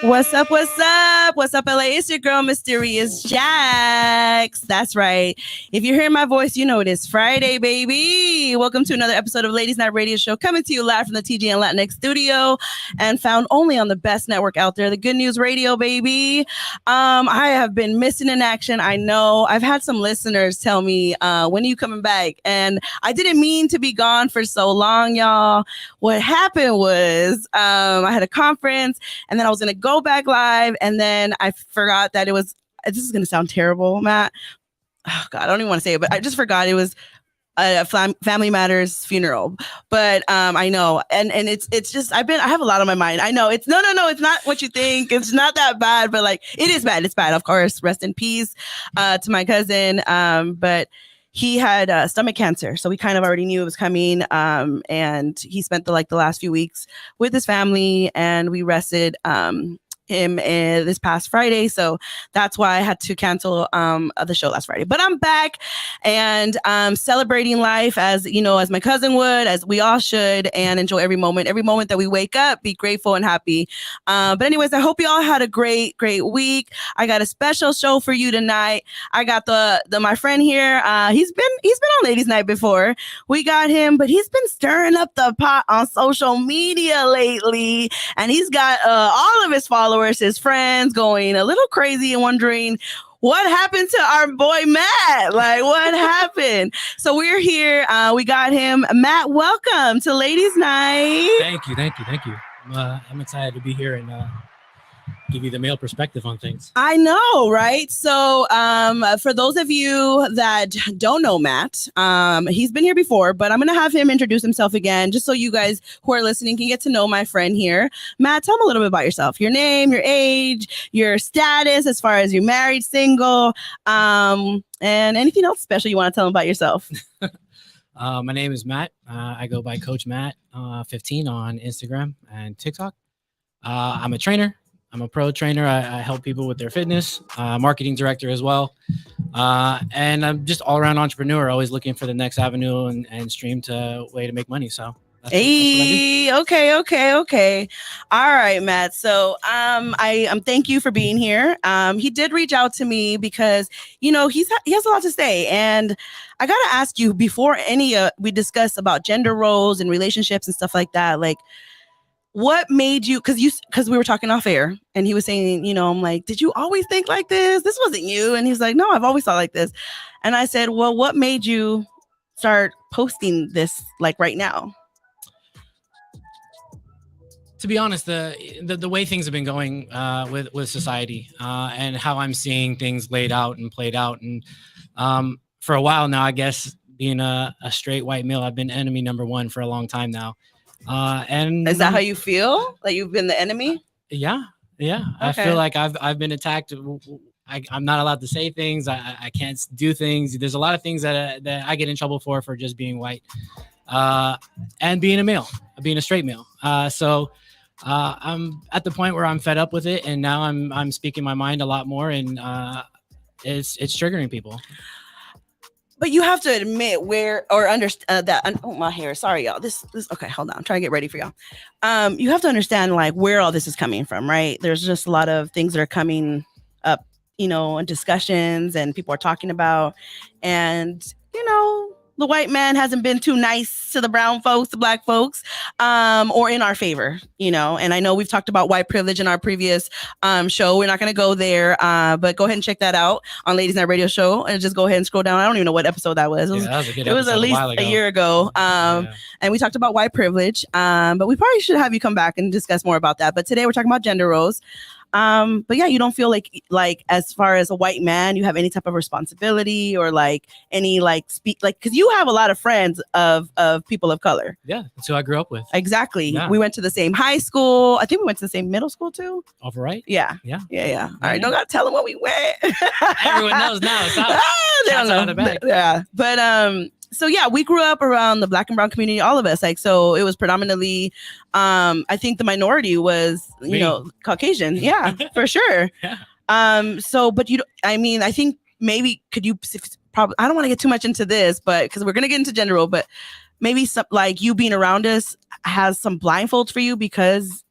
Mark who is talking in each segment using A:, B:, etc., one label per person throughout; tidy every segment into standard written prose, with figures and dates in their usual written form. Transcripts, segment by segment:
A: What's up? What's up? What's up, LA? It's your girl, Mysterious Jax. That's right. If you're hearing my voice, you know it is Friday, baby. Welcome to another episode of Ladies Night Radio Show, coming to you live from the TG and Latinx studio and found only on the best network out there, the Good News Radio, baby. I have been missing in action. I know. I've had some listeners tell me, when are you coming back? And I didn't mean to be gone for so long, y'all. What happened was I had a conference and then I was going to go back live, and then I forgot that it was, this is going to sound terrible, Matt. Oh God, I don't even want to say it, but I just forgot it was a Family Matters funeral. But I know, and it's just, I have a lot on my mind. I know it's no, it's not what you think. It's not that bad, but like, it is bad. It's bad, of course. Rest in peace to my cousin. But he had stomach cancer, so we kind of already knew it was coming. And he spent the last few weeks with his family, and we rested him this past Friday, so that's why I had to cancel the show last Friday. But I'm back and celebrating life as my cousin would, as we all should, and enjoy every moment that we wake up, be grateful and happy. But anyways, I hope you all had a great week. I got a special show for you tonight. I got my friend here. He's been on Ladies Night before. We got him, but he's been stirring up the pot on social media lately, and he's got all of his followers, his friends, going a little crazy and wondering what happened to our boy Matt. Like, what happened? So we're here. We got him. Matt, welcome to Ladies Night.
B: Thank you. I'm excited to be here and give you the male perspective on things.
A: I know, right? So for those of you that don't know Matt, he's been here before, but I'm going to have him introduce himself again, just so you guys who are listening can get to know my friend here. Matt, tell him a little bit about yourself, your name, your age, your status as far as you're married, single, and anything else special you want to tell him about yourself.
B: My name is Matt. I go by Coach Matt 15 on Instagram and TikTok. I'm a trainer. I'm a pro trainer. I help people with their fitness, marketing director as well. And I'm just all around entrepreneur, always looking for the next avenue and stream to way to make money. So that's what I
A: do. Okay. All right, Matt. So I thank you for being here. He did reach out to me because, he has a lot to say. And I got to ask you, before we discuss about gender roles and relationships and stuff like that, like, what made you, because we were talking off air and he was saying, I'm like, did you always think like this? This wasn't you. And he's like, no, I've always thought like this. And I said, well, what made you start posting this like right now?
B: To be honest, the way things have been going with society and how I'm seeing things laid out and played out. And for a while now, I guess being a straight white male, I've been enemy number one for a long time now. And
A: is that how you feel? Like you've been the enemy?
B: Yeah. Okay. I feel like I've been attacked. I'm not allowed to say things. I can't do things. There's a lot of things that I get in trouble for just being white, and being a male, being a straight male. So I'm at the point where I'm fed up with it, and now I'm speaking my mind a lot more, and it's triggering people.
A: But you have to admit understand that. Oh, my hair. Sorry, y'all. This. Okay, hold on. I'm trying to get ready for y'all. You have to understand like where all this is coming from, right? There's just a lot of things that are coming up, and discussions and people are talking about, and the white man hasn't been too nice to the brown folks, the black folks, or in our favor, And I know we've talked about white privilege in our previous show. We're not going to go there, but go ahead and check that out on Ladies Night Radio Show, and just go ahead and scroll down. I don't even know what episode that was. It was at least a year ago. And we talked about white privilege, but we probably should have you come back and discuss more about that. But today we're talking about gender roles. But yeah, you don't feel like as far as a white man, you have any type of responsibility or like any because you have a lot of friends of people of color.
B: Yeah, that's who I grew up with.
A: Exactly. Yeah. We went to the same high school. I think we went to the same middle school too.
B: All right.
A: Yeah. All right, don't gotta tell them what we went.
B: Everyone knows now. It's out.
A: They don't know. The bag. Yeah, but so yeah, we grew up around the black and brown community, all of us. So it was predominantly, I think the minority was, Caucasian. Yeah, for sure. Yeah. So, but I mean, I think maybe could you probably, I don't want to get too much into this, but because we're going to get into gender role, but maybe some, like you being around us has some blindfolds for you because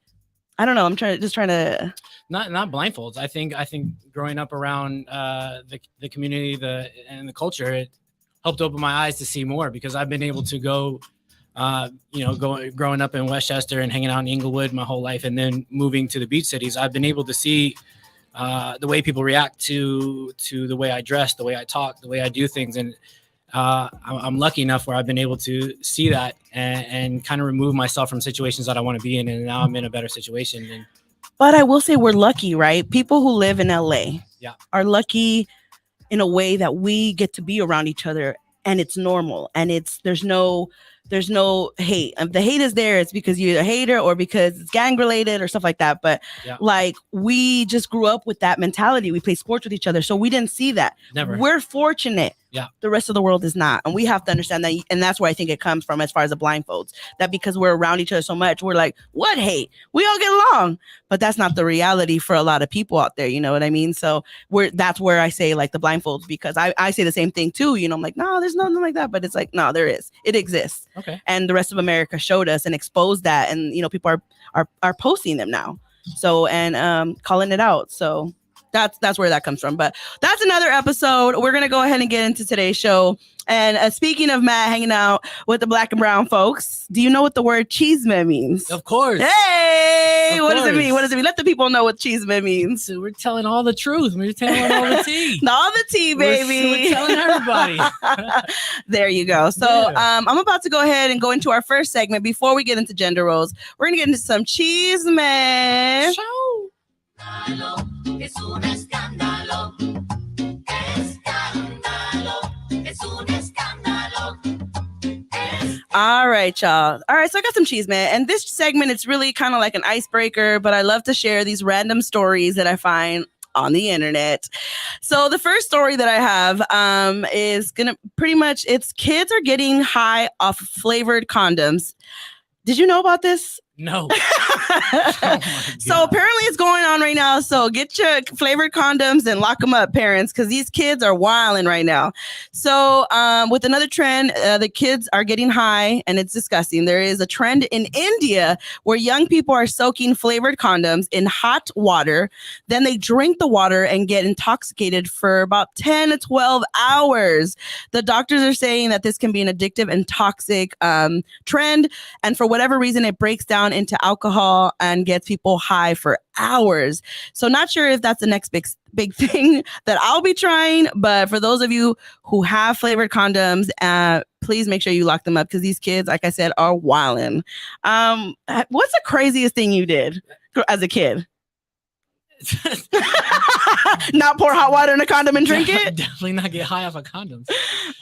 A: I don't know. I'm trying to
B: not blindfolds. I think growing up around the community, and the culture, it helped open my eyes to see more because I've been able to go, growing up in Westchester and hanging out in Inglewood my whole life, and then moving to the beach cities, I've been able to see the way people react to the way I dress, the way I talk, the way I do things, and I'm lucky enough where I've been able to see that and kind of remove myself from situations that I want to be in, and now I'm in a better situation.
A: But I will say we're lucky, right? People who live in LA are lucky in a way that we get to be around each other, and it's normal, and there's no hate. The hate is there. It's because you're a hater or because it's gang related or stuff like that. But like we just grew up with that mentality. We play sports with each other. So we didn't see that.
B: Never.
A: We're fortunate.
B: Yeah.
A: The rest of the world is not. And we have to understand that. And that's where I think it comes from as far as the blindfolds. That because we're around each other so much, we're like, what hate? We all get along. But that's not the reality for a lot of people out there. You know what I mean? So that's where I say like the blindfolds, because I say the same thing too. You know, I'm like, no, there's nothing like that. But it's like, no, there is. It exists.
B: Okay.
A: And the rest of America showed us and exposed that. And, you know, people are posting them now. So, and calling it out. So that's where that comes from. But that's another episode. We're going to go ahead and get into today's show. And speaking of Matt hanging out with the black and brown folks, do you know what the word chisme means?
B: Of course.
A: Hey, what does it mean? What does it mean? Let the people know what chisme means.
B: So we're telling all the truth. We're telling all the tea.
A: All the tea, baby.
B: We're telling everybody.
A: There you go. So I'm about to go ahead and go into our first segment. Before we get into gender roles, we're going to get into some chisme.
B: Show.
C: Es un escándalo, es un escándalo.
A: All right, y'all. All right, so I got some chisme, and this segment, it's really kind of like an icebreaker, but I love to share these random stories that I find on the internet. So the first story that I have is gonna pretty much, it's kids are getting high off flavored condoms. Did you know about this?
B: No.
A: So apparently it's going on right now. So get your flavored condoms and lock them up, parents, because these kids are wilding right now. So with another trend, the kids are getting high, and it's disgusting. There is a trend in India where young people are soaking flavored condoms in hot water. Then they drink the water and get intoxicated for about 10 to 12 hours. The doctors are saying that this can be an addictive and toxic trend. And for whatever reason, it breaks down into alcohol and gets people high for hours. So not sure if that's the next big thing that I'll be trying, but for those of you who have flavored condoms, please make sure you lock them up, because these kids, like I said, are wildin'. What's the craziest thing you did as a kid? Not pour hot water in a condom and drink it?
B: Definitely not get high off of condoms.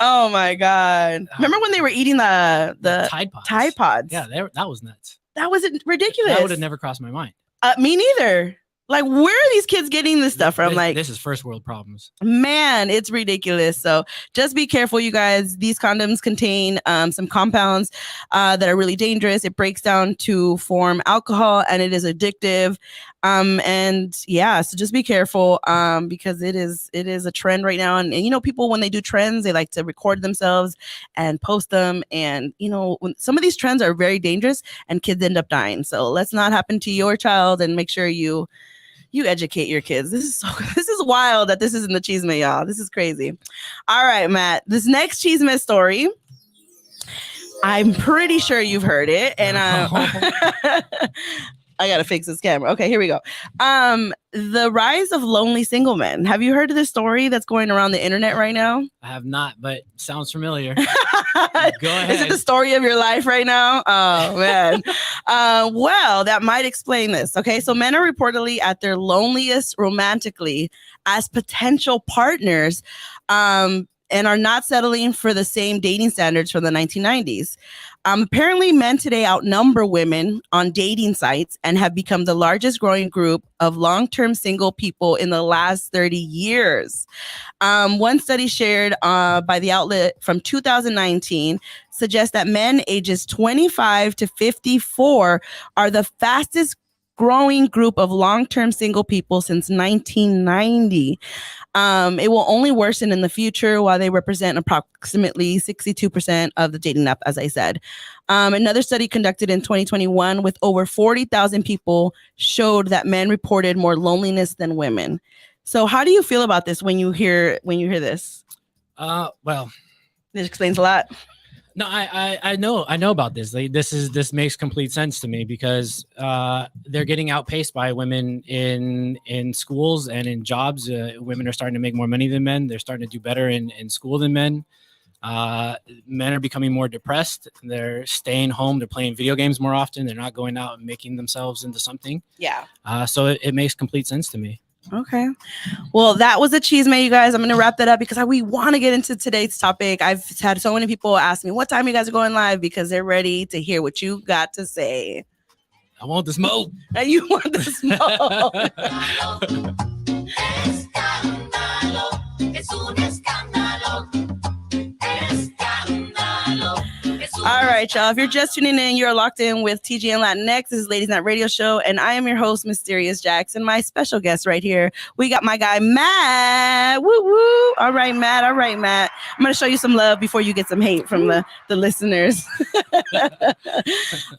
A: Oh my God. Remember when they were eating the Tide Pods?
B: Yeah, that was nuts.
A: That was ridiculous.
B: That would have never crossed my mind.
A: Me neither. Like, where are these kids getting this stuff from? Like,
B: this is first world problems.
A: Man, it's ridiculous. So just be careful, you guys. These condoms contain some compounds that are really dangerous. It breaks down to form alcohol, and it is addictive. And yeah, so just be careful because it is a trend right now. And you know, people, when they do trends, they like to record themselves and post them. And you know, when some of these trends are very dangerous, and kids end up dying. So let's not happen to your child, and make sure you educate your kids. This is wild that this is in the chisme, y'all. This is crazy. All right, Matt, this next chisme story, I'm pretty sure you've heard it. And I got to fix this camera. Okay, here we go. The rise of lonely single men. Have you heard of this story that's going around the internet right now?
B: I have not, but sounds familiar. Go ahead.
A: Is it the story of your life right now? Oh, man. Well, that might explain this. Okay, so men are reportedly at their loneliest romantically as potential partners, and are not settling for the same dating standards from the 1990s. Apparently, men today outnumber women on dating sites and have become the largest growing group of long-term single people in the last 30 years. One study shared by the outlet from 2019 suggests that men ages 25 to 54 are the fastest growing group of long-term single people since 1990. It will only worsen in the future, while they represent approximately 62% of the dating app, as I said. Another study conducted in 2021 with over 40,000 people showed that men reported more loneliness than women. So how do you feel about this when you hear this?
B: Well,
A: This explains a lot.
B: no, I know about this. This makes complete sense to me because they're getting outpaced by women in schools and in jobs. Women are starting to make more money than men. They're starting to do better in school than men. Men are becoming more depressed. They're staying home. They're playing video games more often. They're not going out and making themselves into something.
A: Yeah.
B: So it makes complete sense to me.
A: Okay. Well, that was a cheese man, you guys. I'm going to wrap that up because we want to get into today's topic. I've had so many people ask me what time you guys are going live because they're ready to hear what you got to say.
B: I want the smoke.
A: And you want the smoke.
C: Escándalo, es un escándalo. Escándalo, es un
A: All right, y'all. If you're just tuning in, you're locked in with TGN Latinx. This is Ladies Night Radio Show, and I am your host, Mysterious Jackson. My special guest right here, we got my guy, Matt. Woo woo. All right, Matt. I'm going to show you some love before you get some hate from the listeners.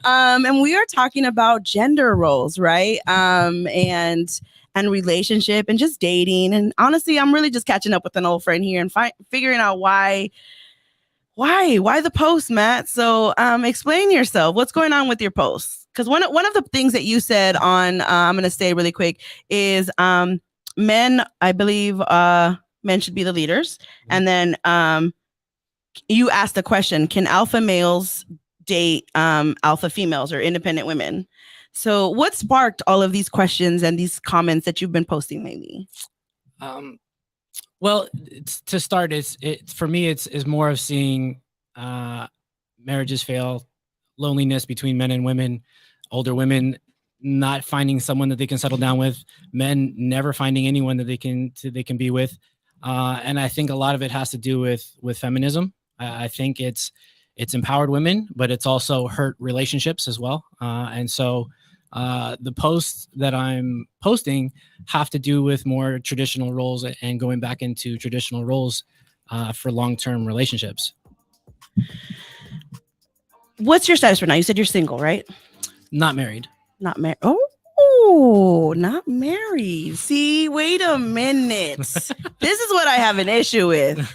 A: And we are talking about gender roles, right? And relationship and just dating. And honestly, I'm really just catching up with an old friend here and figuring out why the post, Matt? So explain yourself. What's going on with your posts? Because one of the things that you said on I'm going to say really quick is men, I believe men should be the leaders. And then you asked the question, can alpha males date alpha females or independent women? So what sparked all of these questions and these comments that you've been posting lately?
B: Well, to start, for me, it's more of seeing marriages fail, loneliness between men and women, older women not finding someone that they can settle down with, men never finding anyone that they can be with, and I think a lot of it has to do with feminism. I think it's empowered women, but it's also hurt relationships as well, and so. The posts that I'm posting have to do with more traditional roles and going back into traditional roles for long-term relationships.
A: What's your status right now? You said you're single, right?
B: Not married.
A: Not married. Oh, not married. See, wait a minute. This is what I have an issue with.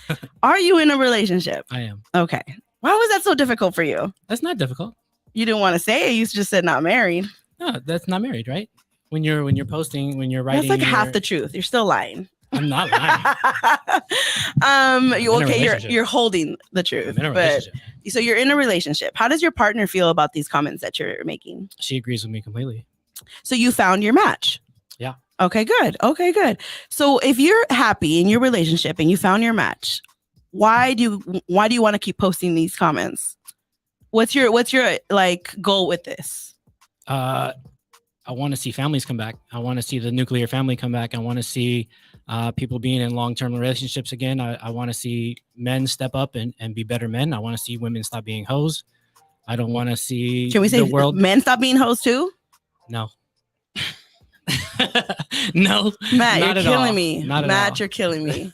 A: Are you in a relationship?
B: I am.
A: Okay. Why was that so difficult for you?
B: That's not difficult.
A: You didn't want to say it. You just said not married.
B: No, that's not married, right? When you're posting, when you're writing,
A: that's like half the truth. You're still lying.
B: I'm not lying.
A: You're holding the truth.
B: I'm in a relationship.
A: So you're in a relationship. How does your partner feel about these comments that you're making?
B: She agrees with me completely.
A: So you found your match.
B: Yeah.
A: Okay, good. So if you're happy in your relationship and you found your match, why do you want to keep posting these comments? What's your like goal with this?
B: I want to see families come back. I want to see the nuclear family come back. I want to see people being in long-term relationships again. I want to see men step up and be better men. I want to see women stop being hoes. I don't want to see the world.
A: Men stop being hoes too?
B: No. No.
A: Matt, you're killing me. Matt, you're killing me.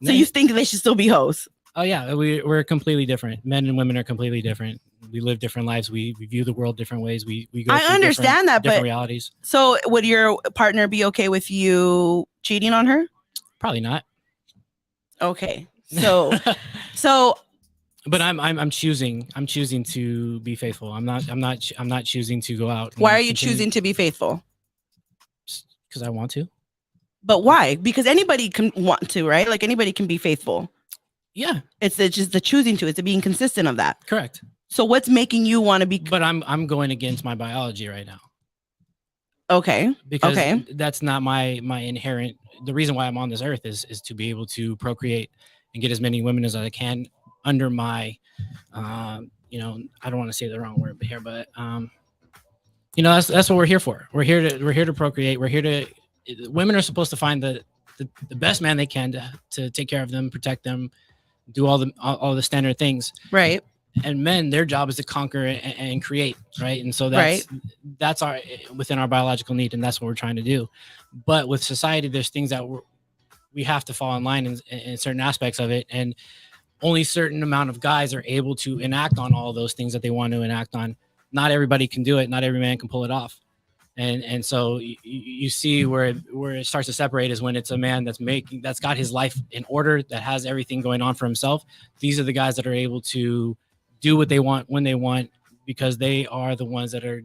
A: So you think they should still be hoes?
B: Oh yeah, we're completely different. Men and women are completely different. We live different lives. We view the world different ways. We go.
A: I understand that,
B: different
A: but
B: realities.
A: So would your partner be okay with you cheating on her?
B: Probably not.
A: Okay, so.
B: But I'm choosing to be faithful. I'm not choosing to go out.
A: Why are you choosing to be faithful?
B: Because I want to.
A: But why? Because anybody can want to, right? Like anybody can be faithful.
B: Yeah.
A: It's just the choosing to. It's the being consistent of that.
B: Correct.
A: So what's making you want to be?
B: But I'm going against my biology right now.
A: Okay.
B: Because that's not my inherent. The reason why I'm on this earth is to be able to procreate and get as many women as I can under my, I don't want to say the wrong word here, but that's what we're here for. We're here to procreate. Women are supposed to find the best man they can to take care of them, protect them, do all the standard things.
A: Right.
B: and men, their job is to conquer and create, right? And so that's our within our biological need, and that's what we're trying to do. But with society, there's things that we have to fall in line in certain aspects of it, and only certain amount of guys are able to enact on all those things that they want to enact on. Not everybody can do it. Not every man can pull it off. And so you see where it starts to separate is when it's a man that's got his life in order, that has everything going on for himself. These are the guys that are able to do what they want when they want, because they are the ones that are,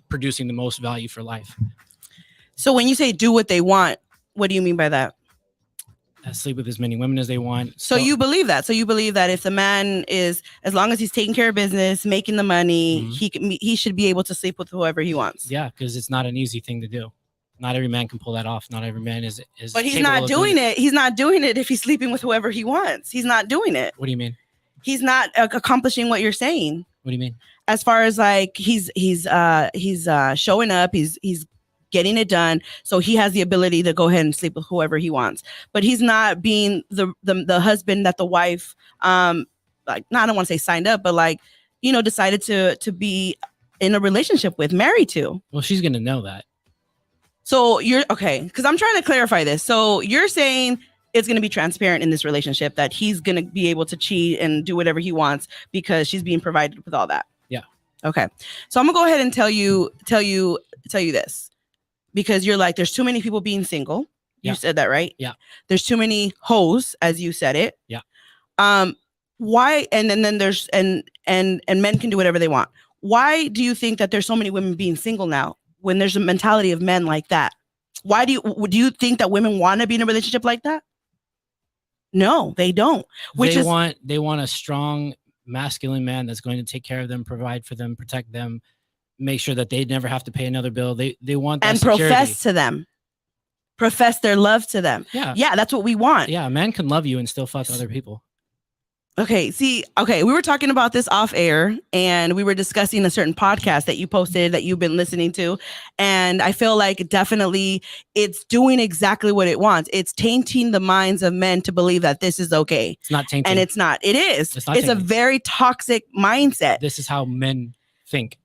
B: producing the most value for life.
A: So when you say do what they want, what do you mean by that?
B: Sleep with as many women as they want.
A: So you believe that? So you believe that if the man is, as long as he's taking care of business, making the money, he should be able to sleep with whoever he wants.
B: Yeah, because it's not an easy thing to do. Not every man can pull that off. Not every man is.
A: But he's not doing it. He's not doing it if he's sleeping with whoever he wants. He's not doing it.
B: What do you mean?
A: He's not accomplishing what you're saying.
B: What do you mean?
A: As far as like he's showing up, he's getting it done, so he has the ability to go ahead and sleep with whoever he wants. But he's not being the husband that the wife I don't want to say signed up, but decided to be in a relationship with, married to.
B: Well, she's gonna know that.
A: So you're okay, because I'm trying to clarify this. So you're saying it's going to be transparent in this relationship that he's going to be able to cheat and do whatever he wants because she's being provided with all that.
B: Yeah.
A: Okay. So I'm gonna go ahead and tell you this, because you're like, there's too many people being single. You said that, right?
B: Yeah.
A: There's too many hoes, as you said it.
B: Yeah.
A: Why? And then there's and men can do whatever they want. Why do you think that there's so many women being single now when there's a mentality of men like that? Why do you think that women want to be in a relationship like that? No, they don't. They
B: want a strong masculine man that's going to take care of them, provide for them, protect them, make sure that they never have to pay another bill. They want that
A: and
B: security.
A: Profess their love to them. Yeah, that's what we want.
B: Yeah, a man can love you and still fuck other people.
A: Okay, we were talking about this off air, and we were discussing a certain podcast that you posted that you've been listening to, and I feel like definitely it's doing exactly what it wants. It's tainting the minds of men to believe that this is okay.
B: It's not tainting.
A: And it's not. It is. It's a very toxic mindset.
B: This is how men think.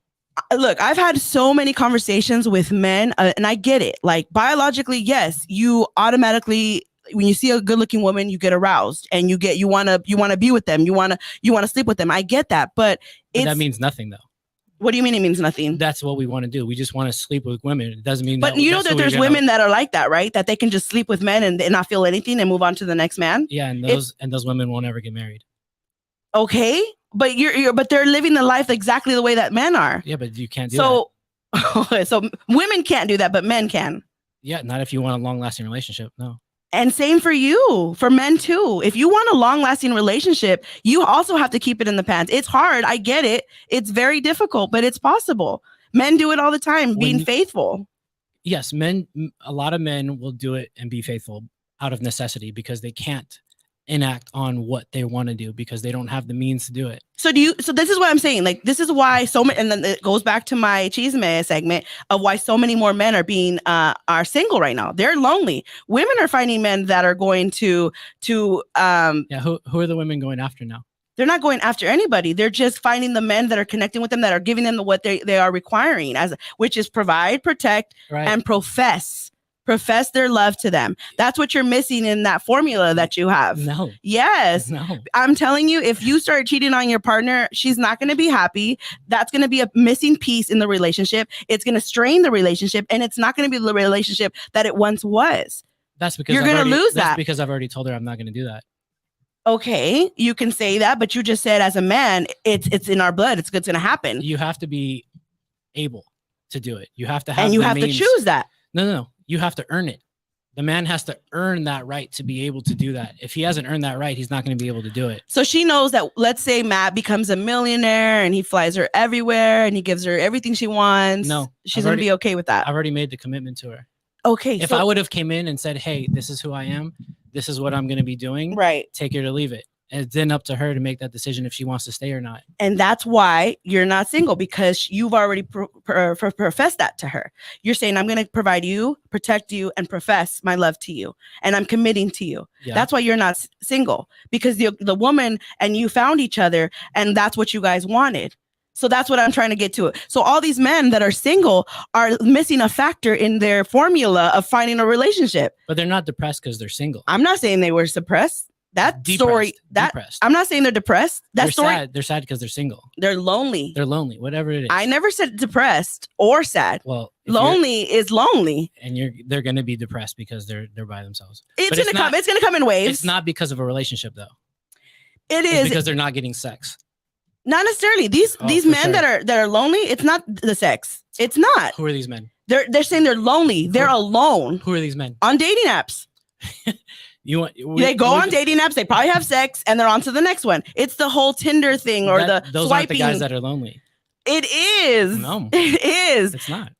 A: Look, I've had so many conversations with men, and I get it. Like, biologically, yes, you automatically, when you see a good-looking woman, you get aroused, and you want to be with them. You want to sleep with them. I get that, but
B: that means nothing, though.
A: What do you mean it means nothing?
B: That's what we want to do. We just want to sleep with women. It doesn't mean.
A: But you know that there's women that are like that, right? That they can just sleep with men and not feel anything and move on to the next man.
B: Yeah, and those women won't ever get married.
A: Okay, but but they're living the life exactly the way that men are.
B: Yeah, but you can't do that.
A: So women can't do that, but men can.
B: Yeah, not if you want a long-lasting relationship. No.
A: And same for you, for men too. If you want a long-lasting relationship, you also have to keep it in the pants. It's hard. I get it. It's very difficult, but it's possible. Men do it all the time, being faithful.
B: Yes, a lot of men will do it and be faithful out of necessity because they can't enact on what they want to do because they don't have the means to do it.
A: So this is what I'm saying. Like, this is why so many, and then it goes back to my Chisme segment of why so many more men are single right now. They're lonely. Women are finding men that are going to who are
B: the women going after now?
A: They're not going after anybody. They're just finding the men that are connecting with them, that are giving them what they are requiring, which is provide, protect, and profess their love to them. That's what you're missing in that formula that you have.
B: No.
A: Yes.
B: No.
A: I'm telling you, if you start cheating on your partner, she's not going to be happy. That's going to be a missing piece in the relationship. It's going to strain the relationship, and it's not going to be the relationship that it once was.
B: That's because
A: you're going to lose that.
B: That's because I've already told her I'm not going to do that.
A: Okay, you can say that, but you just said as a man, it's in our blood. It's going to happen.
B: You have to be able to do it. You have to have,
A: and you have to choose that.
B: No. You have to earn it. The man has to earn that right to be able to do that. If he hasn't earned that right, he's not going to be able to do it.
A: So she knows that, let's say Matt becomes a millionaire and he flies her everywhere and he gives her everything she wants.
B: No,
A: she's going to be okay with that.
B: I've already made the commitment to her.
A: Okay.
B: If I would have came in and said, hey, this is who I am, this is what I'm going to be doing.
A: Right.
B: Take it or leave it. it's then up to her to make that decision if she wants to stay or not.
A: And that's why you're not single, because you've already professed that to her. You're saying, I'm going to provide you, protect you, and profess my love to you. And I'm committing to you.
B: Yeah.
A: That's why you're not single, because the woman and you found each other, and that's what you guys wanted. So that's what I'm trying to get to. So all these men that are single are missing a factor in their formula of finding a relationship.
B: But they're not depressed because they're single.
A: I'm not saying they were suppressed. That
B: Depressed,
A: story,
B: depressed.
A: I'm not saying they're depressed. That
B: They're
A: story,
B: sad. They're sad because they're single.
A: they're lonely.
B: They're lonely, whatever it is.
A: I never said depressed or sad.
B: Well,
A: Lonely is lonely.
B: and they're going to be depressed because they're by themselves.
A: It's
B: But
A: gonna come. It's gonna come in waves.
B: It's not because of a relationship though.
A: It
B: It's
A: is
B: because they're not getting sex.
A: not necessarily. These
B: Oh,
A: men
B: for sure.
A: that are lonely. It's not the sex. It's not.
B: Who are these men?
A: They're saying they're lonely. They're alone
B: Who are these men?
A: on dating apps. They go on dating apps. They probably have sex, and they're on to the next one. It's the whole Tinder thing or the
B: those
A: swiping.
B: aren't the guys that are lonely.
A: It is.
B: No.
A: It is.
B: It's not.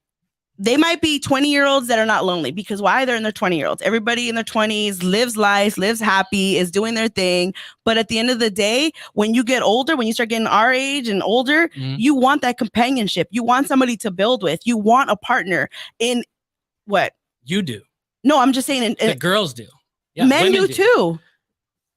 A: They might be 20-year-olds that are not lonely, because why? They're in their 20-year-olds. Everybody in their 20s lives life, lives happy, is doing their thing. But at the end of the day, when you get older, when you start getting our age and older,
B: Mhm.
A: you want that companionship. You want somebody to build with. You want a partner in what?
B: You do.
A: No, I'm just saying
B: The girls do. Yeah,
A: men
B: women
A: do too.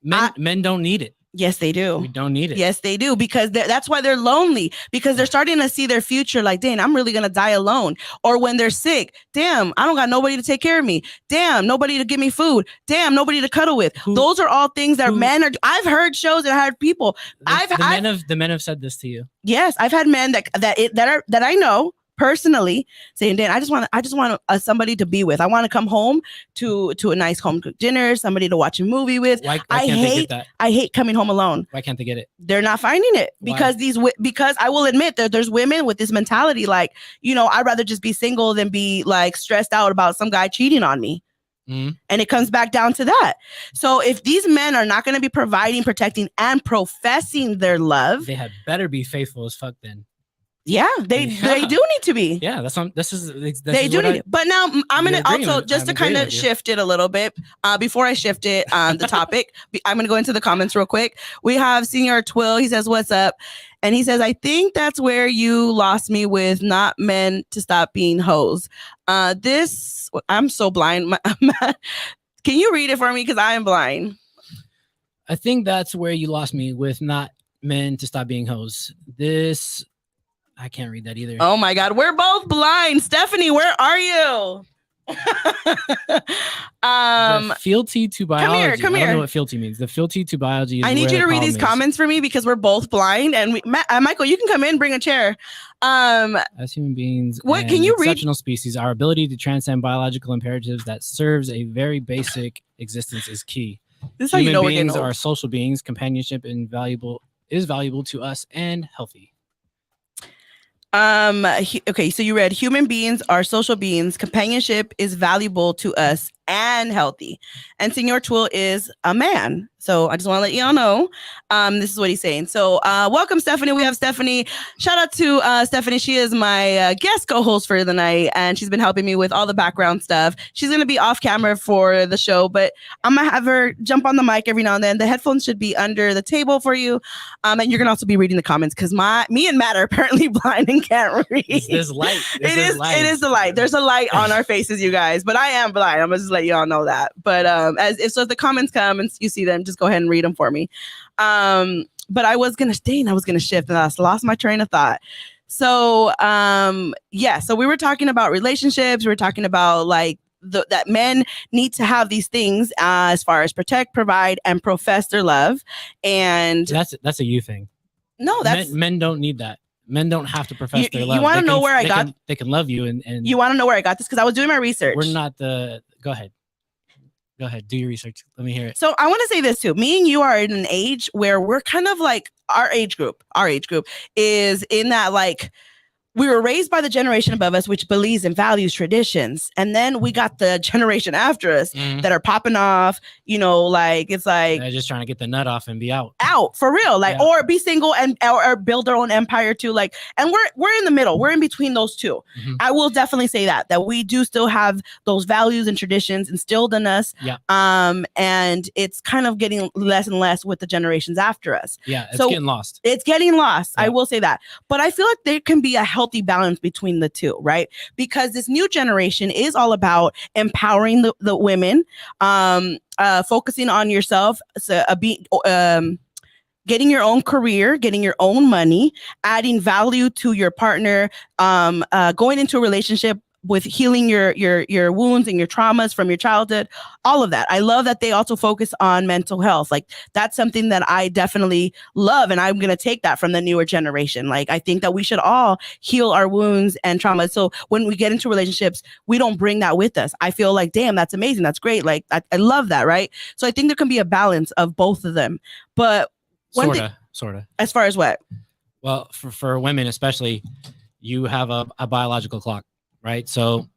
B: Men don't need it.
A: Yes, they do.
B: We don't need it.
A: Yes, they do, because that's why they're lonely, because they're starting to see their future like, damn, I'm really going to die alone. Or when they're sick, damn, I don't got nobody to take care of me. Damn, nobody to give me food. Damn, nobody to cuddle with. Those are all things that men are. I've heard shows and I heard people.
B: The men have said this to you.
A: Yes, I've had men that I know personally saying, Dan, I just want somebody to be with. I want to come home to a nice home cooked dinner, somebody to watch a movie with.
B: Why can't they get that?
A: I hate coming home alone.
B: Why can't they get it?
A: They're not finding it because because I will admit that there's women with this mentality, like, I'd rather just be single than be like stressed out about some guy cheating on me.
B: Mm-hmm.
A: And it comes back down to that. So if these men are not going to be providing, protecting, and professing their love,
B: they had better be faithful as fuck then.
A: Yeah, they do need to be.
B: Yeah,
A: They do need it. But now I'm going to also, just to kind of shift it a little bit, before I shift it on the topic, I'm going to go into the comments real quick. We have Senior Twill. He says, what's up? And he says, I think that's where you lost me with not men to stop being hoes. I'm so blind. Can you read it for me? Because I am blind.
B: I think that's where you lost me with not men to stop being hoes. I can't read that either.
A: Oh my God, we're both blind. Stephanie, where are you?
B: Fealty to biology.
A: Come here.
B: I don't know what fealty means. The fealty to biology.
A: I need you to read these comments for me because we're both blind. And Michael, you can come in, bring a chair.
B: As human beings,
A: what can you read?
B: Exceptional species, our ability to transcend biological imperatives that serves a very basic existence is key.
A: This is how you know we're getting
B: old. Human beings are social beings. Companionship is valuable to us and healthy.
A: Okay, so you read human beings are social beings. Companionship is valuable to us and healthy. And Senor Twill is a man. So I just want to let y'all know, this is what he's saying. So welcome, Stephanie. We have Stephanie. Shout out to Stephanie. She is my guest co-host for the night, and she's been helping me with all the background stuff. She's going to be off camera for the show, but I'm going to have her jump on the mic every now and then. The headphones should be under the table for you. And you're going to also be reading the comments because me and Matt are apparently blind and can't read.
B: It's this light.
A: It is the light. There's a light on our faces, you guys, but I am blind. I'm going to just let you all know that. But if the comments come and you see them, just go ahead and read them for me. But I was gonna shift and I lost my train of thought. So so we were talking about relationships. We were talking about like that men need to have these things as far as protect, provide, and profess their love. And
B: that's a you thing.
A: No, that's
B: men don't need that. Men don't have to profess their love.
A: You want to know where I got?
B: They can love you and
A: you want to know where I got this because I was doing my research.
B: We're not the. Go ahead. Do your research. Let me hear it.
A: So I want to say this too. Me and you are in an age where we're kind of like our age group is in that like we were raised by the generation above us, which believes in values, traditions. And then we got the generation after us that are popping off, like it's like
B: they're just trying to get the nut off and be out
A: for real, like, or be single and or build their own empire too. Like, and we're in the middle. We're in between those two. I will definitely say that we do still have those values and traditions instilled in us.
B: Yeah.
A: And it's kind of getting less and less with the generations after us.
B: Yeah. It's getting lost.
A: It's getting lost.
B: Yeah.
A: I will say that. But I feel like there can be a healthy balance between the two, right? Because this new generation is all about empowering the women, focusing on yourself, getting your own career, getting your own money, adding value to your partner, going into a relationship with healing your wounds and your traumas from your childhood, all of that. I love that they also focus on mental health. Like, that's something that I definitely love. And I'm going to take that from the newer generation. Like, I think that we should all heal our wounds and traumas. So when we get into relationships, we don't bring that with us. I feel like, damn, that's amazing. That's great. Like, I love that. Right. So I think there can be a balance of both of them. But
B: sort of.
A: As far as what?
B: Well, for women, especially, you have a biological clock. Right. So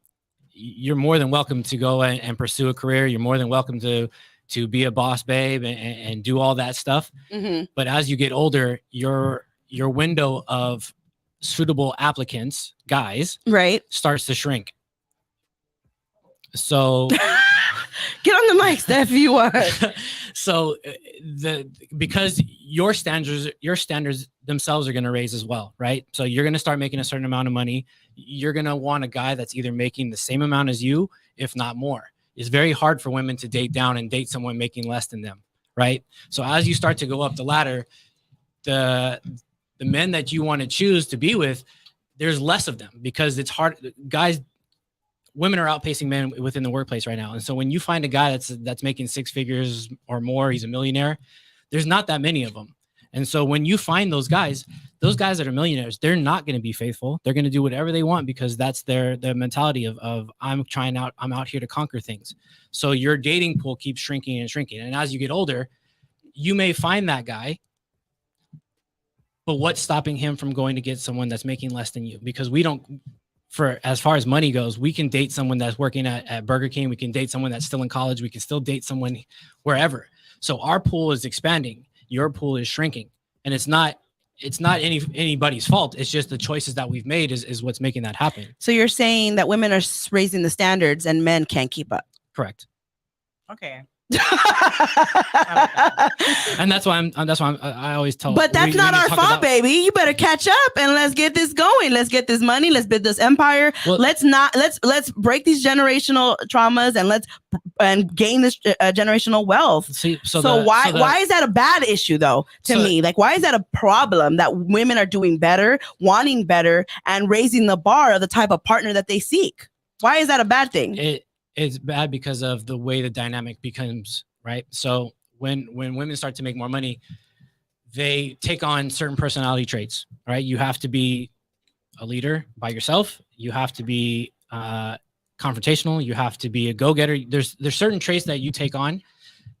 B: you're more than welcome to go and pursue a career. You're more than welcome to be a boss babe and do all that stuff. But as you get older, your window of suitable applicants, guys,
A: right,
B: starts to shrink. So
A: get on the mic, Steph, if you want.
B: So because your standards themselves are going to raise as well, right? So you're going to start making a certain amount of money. You're going to want a guy that's either making the same amount as you, if not more. It's very hard for women to date down and date someone making less than them, right? So as you start to go up the ladder, the men that you want to choose to be with, there's less of them because it's hard. Women are outpacing men within the workplace right now. And so when you find a guy that's making six figures or more, he's a millionaire, there's not that many of them. And so when you find those guys that are millionaires, they're not going to be faithful. They're going to do whatever they want because that's their mentality of I'm out here to conquer things. So your dating pool keeps shrinking and shrinking. And as you get older, you may find that guy, but what's stopping him from going to get someone that's making less than you? Because for as far as money goes, we can date someone that's working at Burger King. We can date someone that's still in college. We can still date someone wherever. So our pool is expanding. Your pool is shrinking. And it's not anybody's fault. It's just the choices that we've made is what's making that happen.
A: So you're saying that women are raising the standards and men can't keep up.
B: Correct.
A: Okay.
B: And that's why I always tell.
A: But that's not our fault, baby. You better catch up and let's get this going. Let's get this money. Let's build this empire. Well, let's break these generational traumas and gain this generational wealth. Why is that a bad issue though? To me, like, why is that a problem that women are doing better, wanting better, and raising the bar of the type of partner that they seek? Why is that a bad thing?
B: It's bad because of the way the dynamic becomes, right? So when women start to make more money, they take on certain personality traits, right? You have to be a leader by yourself. You have to be confrontational. You have to be a go-getter. There's certain traits that you take on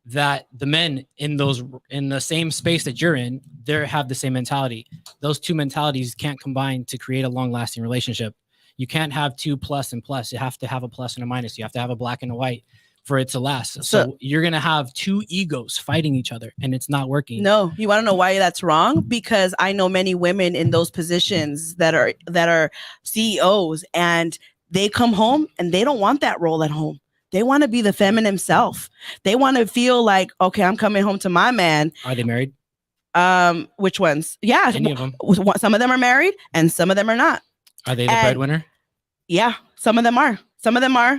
B: that the men in the same space that you're in, they have the same mentality. Those two mentalities can't combine to create a long-lasting relationship. You can't have two plus and plus. You have to have a plus and a minus. You have to have a black and a white for it to last. So you're going to have two egos fighting each other and it's not working.
A: No, you want to know why that's wrong? Because I know many women in those positions that are CEOs, and they come home and they don't want that role at home. They want to be the feminine self. They want to feel like, okay, I'm coming home to my man.
B: Are they married?
A: Which ones? Yeah.
B: Any of them?
A: Some of them are married and some of them are not.
B: Are they the breadwinner?
A: Yeah, some of them are. But the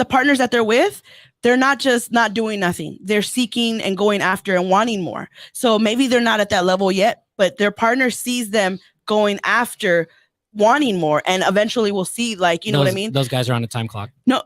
A: partners that they're with, they're not just not doing nothing. They're seeking and going after and wanting more. So maybe they're not at that level yet, but their partner sees them going after wanting more, and eventually we'll see, like, what I mean?
B: Those guys are on a time clock.
A: No,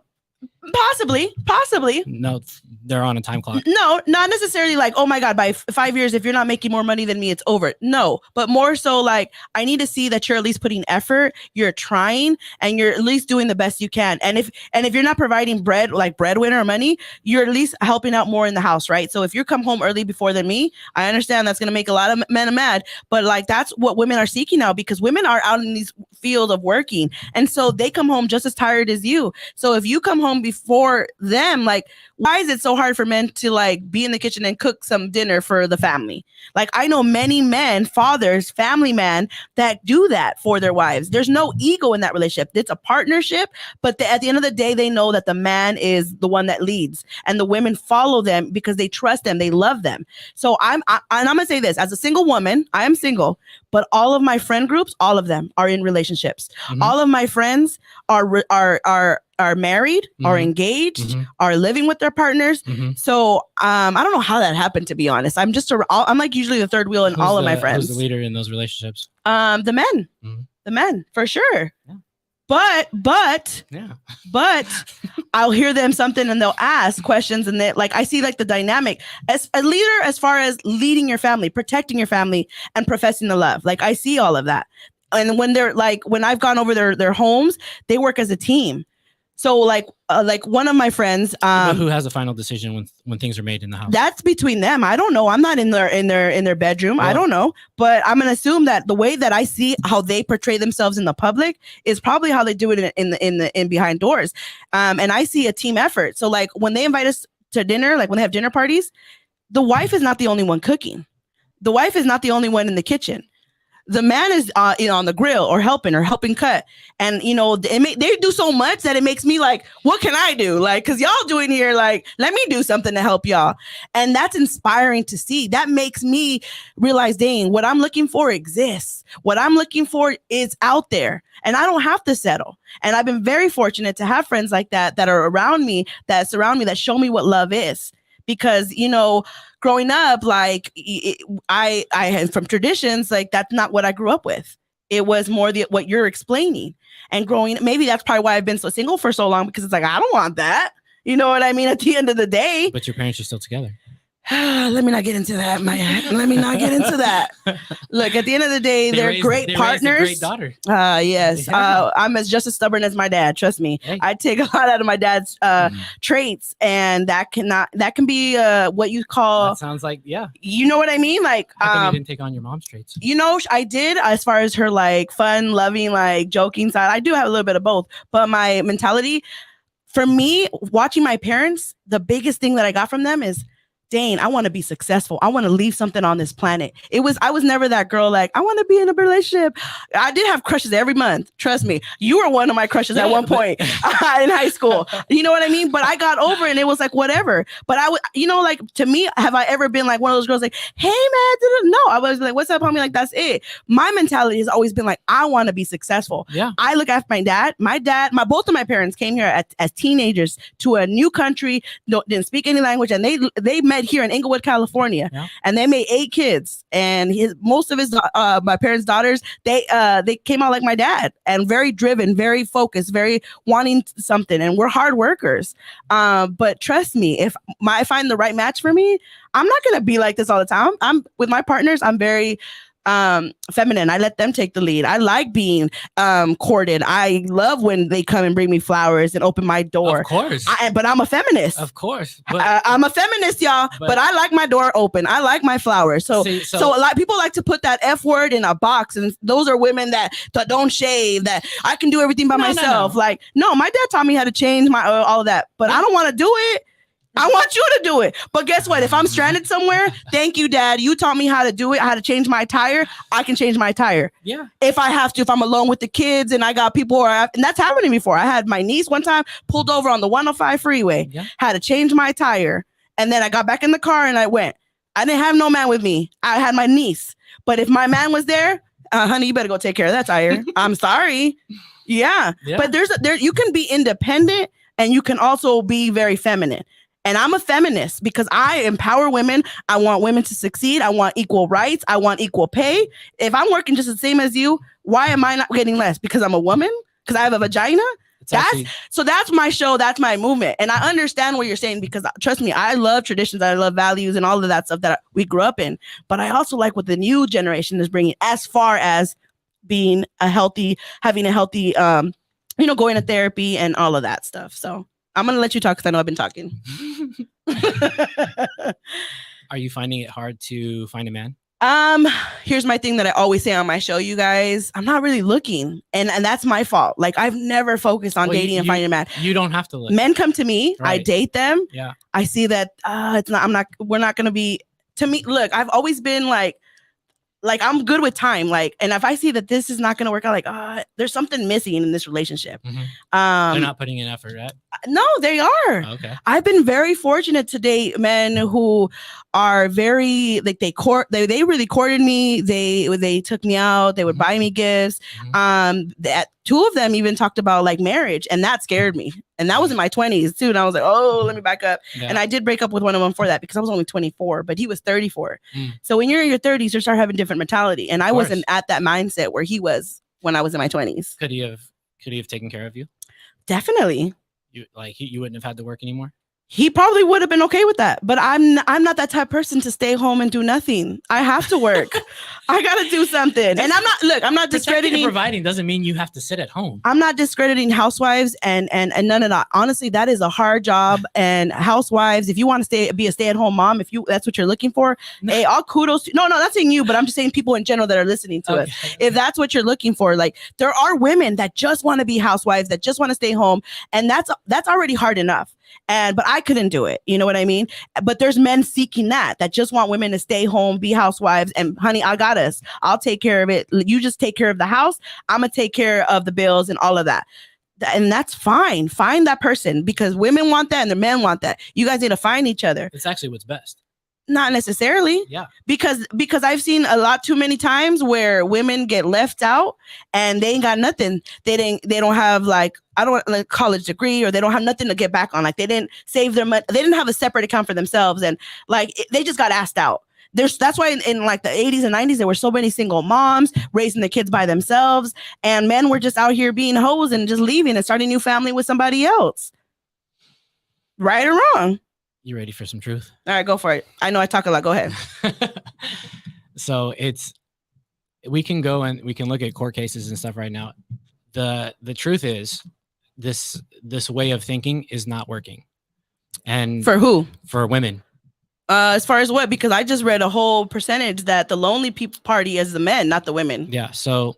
A: Possibly.
B: No, they're on a time clock.
A: No, not necessarily like, oh my God, by 5 years, if you're not making more money than me, it's over. No, but more so like, I need to see that you're at least putting effort, you're trying, and you're at least doing the best you can. And if you're not providing bread, like breadwinner or money, you're at least helping out more in the house, right? So if you come home early before than me, I understand that's going to make a lot of men mad, but like that's what women are seeking now, because women are out in these fields of working. And so they come home just as tired as you. So if you come home before them, like, why is it so hard for men to like be in the kitchen and cook some dinner for the family? Like, I know many men, fathers, family men that do that for their wives. There's no ego in that relationship. It's a partnership, but at the end of the day, they know that the man is the one that leads, and the women follow them because they trust them, they love them. So and I'm gonna say this, as a single woman, I am single, but all of my friend groups, all of them are in relationships. Mm-hmm. All of my friends are married, mm-hmm. are engaged, mm-hmm. are living with their partners. Mm-hmm. So I don't know how that happened, to be honest. I'm like usually the third wheel in all of my friends.
B: Who's the leader in those relationships?
A: The men. Mm-hmm. The men, for sure. Yeah. But I'll hear them something and they'll ask questions, and they like, I see like the dynamic as a leader, as far as leading your family, protecting your family, and professing the love. Like, I see all of that. And when I've gone over their homes, they work as a team. So like one of my friends,
B: but who has a final decision when things are made in the house? That's
A: between them. I don't know. I'm not in their bedroom. Well, I don't know, but I'm gonna assume that the way that I see how they portray themselves in the public is probably how they do it in behind doors. And I see a team effort. So like when they invite us to dinner, like when they have dinner parties, the wife is not the only one cooking. The wife is not the only one in the kitchen. The man is on the grill or helping cut. And, they do so much that it makes me like, what can I do? Like, because y'all doing here, like, let me do something to help y'all. And that's inspiring to see. That makes me realize, dang, what I'm looking for exists. What I'm looking for is out there. And I don't have to settle. And I've been very fortunate to have friends like that are around me, that surround me, that show me what love is. Because, growing up, like I had from traditions, like that's not what I grew up with. It was more what you're explaining. And maybe that's probably why I've been so single for so long, because it's like, I don't want that. You know what I mean? At the end of the day.
B: But your parents are still together.
A: Let me not get into that, Let me not get into that. Look, at the end of the day, they're great partners.
B: Great daughter.
A: Yes. I'm just as stubborn as my dad. Trust me. Hey. I take a lot out of my dad's traits, and that can be what you call.
B: That sounds like, yeah.
A: You know what I mean? Like,
B: how come you didn't take on your mom's traits?
A: I did, as far as her like fun, loving, like joking side. I do have a little bit of both, but my mentality, for me, watching my parents, the biggest thing that I got from them is, Dane, I want to be successful. I want to leave something on this planet. I was never that girl like, I want to be in a relationship. I did have crushes every month. Trust me. You were one of my crushes at one point in high school. You know what I mean? But I got over it, and it was like, whatever. But I would, like, to me, have I ever been like one of those girls like, hey man, no, I was like, what's up, homie? Like, that's it. My mentality has always been like, I want to be successful.
B: Yeah.
A: I look after my dad. Both of my parents came here as teenagers to a new country, didn't speak any language, and they met here in Inglewood, California, and they made 8 kids. And most of my parents' daughters, they came out like my dad, and very driven, very focused, very wanting something. And we're hard workers. But trust me, if I find the right match for me, I'm not gonna be like this all the time. I'm with my partners. I'm very feminine. I let them take the lead. I like being courted. I love when they come and bring me flowers and open my door.
B: Of course.
A: But I'm a feminist.
B: Of course.
A: But I'm a feminist, y'all. But I like my door open. I like my flowers. So a lot of people like to put that F word in a box, and those are women that don't shave, that I can do everything by myself. No. Like, no, my dad taught me how to change my all of that, but I don't want to do it. I want you to do it. But guess what? If I'm stranded somewhere, thank you, Dad. You taught me how to do it, how to change my tire. I can change my tire.
B: Yeah.
A: If I have to, if I'm alone with the kids and I got people, and that's happened to me before. I had my niece one time pulled over on the 105 freeway, had to change my tire. And then I got back in the car and I went. I didn't have no man with me. I had my niece. But if my man was there, honey, you better go take care of that tire. I'm sorry. Yeah. But you can be independent, and you can also be very feminine. And I'm a feminist because I empower women. I want women to succeed. I want equal rights. I want equal pay. If I'm working just the same as you, why am I not getting less? Because I'm a woman? Because I have a vagina? That's my show. That's my movement. And I understand what you're saying because trust me, I love traditions. I love values and all of that stuff that we grew up in. But I also like what the new generation is bringing as far as being having a healthy, going to therapy and all of that stuff. So I'm going to let you talk because I know I've been talking.
B: Are you finding it hard to find a man?
A: Here's my thing that I always say on my show, you guys. I'm not really looking, and that's my fault. Like I've never focused on dating and finding a man.
B: You don't have to look.
A: Men come to me,
B: right.
A: I date them.
B: Yeah.
A: I see that we're not gonna be. To me, look, I've always been like I'm good with time. Like, and if I see that this is not gonna work out, there's something missing in this relationship.
B: Mm-hmm. They're not putting in effort, right?
A: No, they are.
B: Okay.
A: I've been very fortunate to date men who are very like they really courted me. They took me out. They would buy me gifts. That two of them even talked about like marriage, and that scared me. And that was in my 20s too. And I was like, oh, let me back up. Yeah. And I did break up with one of them for that because I was only 24, but he was 34. So when you're in your 30s, you start having different mentality. And I wasn't at that mindset where he was when I was in my 20s.
B: Could he have taken care of you?
A: Definitely.
B: You wouldn't have had to work anymore?
A: He probably would have been okay with that, but I'm not that type of person to stay home and do nothing. I have to work. I gotta do something. And I'm not discrediting.
B: Providing doesn't mean you have to sit at home.
A: I'm not discrediting housewives and none of that. Honestly, that is a hard job. And housewives, if you want to be a stay-at-home mom, that's what you're looking for, hey, all kudos. No, not saying you, but I'm just saying people in general that are listening to us. If that's what you're looking for, like there are women that just want to be housewives, that just want to stay home, and that's already hard enough. But I couldn't do it. You know what I mean? But there's men seeking that just want women to stay home, be housewives. And honey, I got us. I'll take care of it. You just take care of the house. I'm going to take care of the bills and all of that. And that's fine. Find that person because women want that and the men want that. You guys need to find each other.
B: It's actually what's best.
A: Not necessarily. Yeah. Because I've seen a lot too many times where women get left out and they ain't got nothing. They don't have like a college degree or they don't have nothing to get back on. Like they didn't save their money. They didn't have a separate account for themselves. And like they just got asked out. That's why in like the 80s and 90s, there were so many single moms raising their kids by themselves. And men were just out here being hoes and just leaving and starting a new family with somebody else. Right or wrong?
B: You ready for some truth?
A: All right, go for it. I know I talk a lot. Go ahead.
B: So we can go and we can look at court cases and stuff right now. The truth is this way of thinking is not working. And
A: for who?
B: For women.
A: As far as what? Because I just read a whole percentage that the lonely people party is the men, not the women.
B: Yeah. So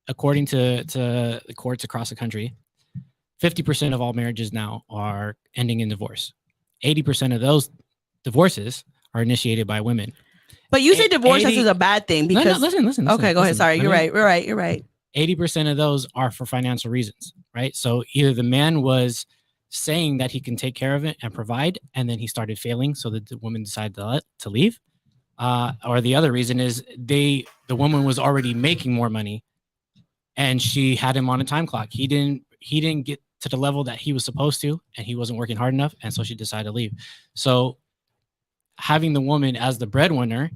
B: according to the courts across the country, 50% of all marriages now are ending in divorce. 80% of those divorces are initiated by women.
A: But you say divorce is a bad thing because
B: listen.
A: Okay, go ahead. Sorry, you're right.
B: 80% of those are for financial reasons, right? So either the man was saying that he can take care of it and provide, and then he started failing, so that the woman decided to leave. Or the other reason is the woman was already making more money, and she had him on a time clock. He didn't get to the level that he was supposed to, and he wasn't working hard enough, and so she decided to leave. So having the woman as the breadwinner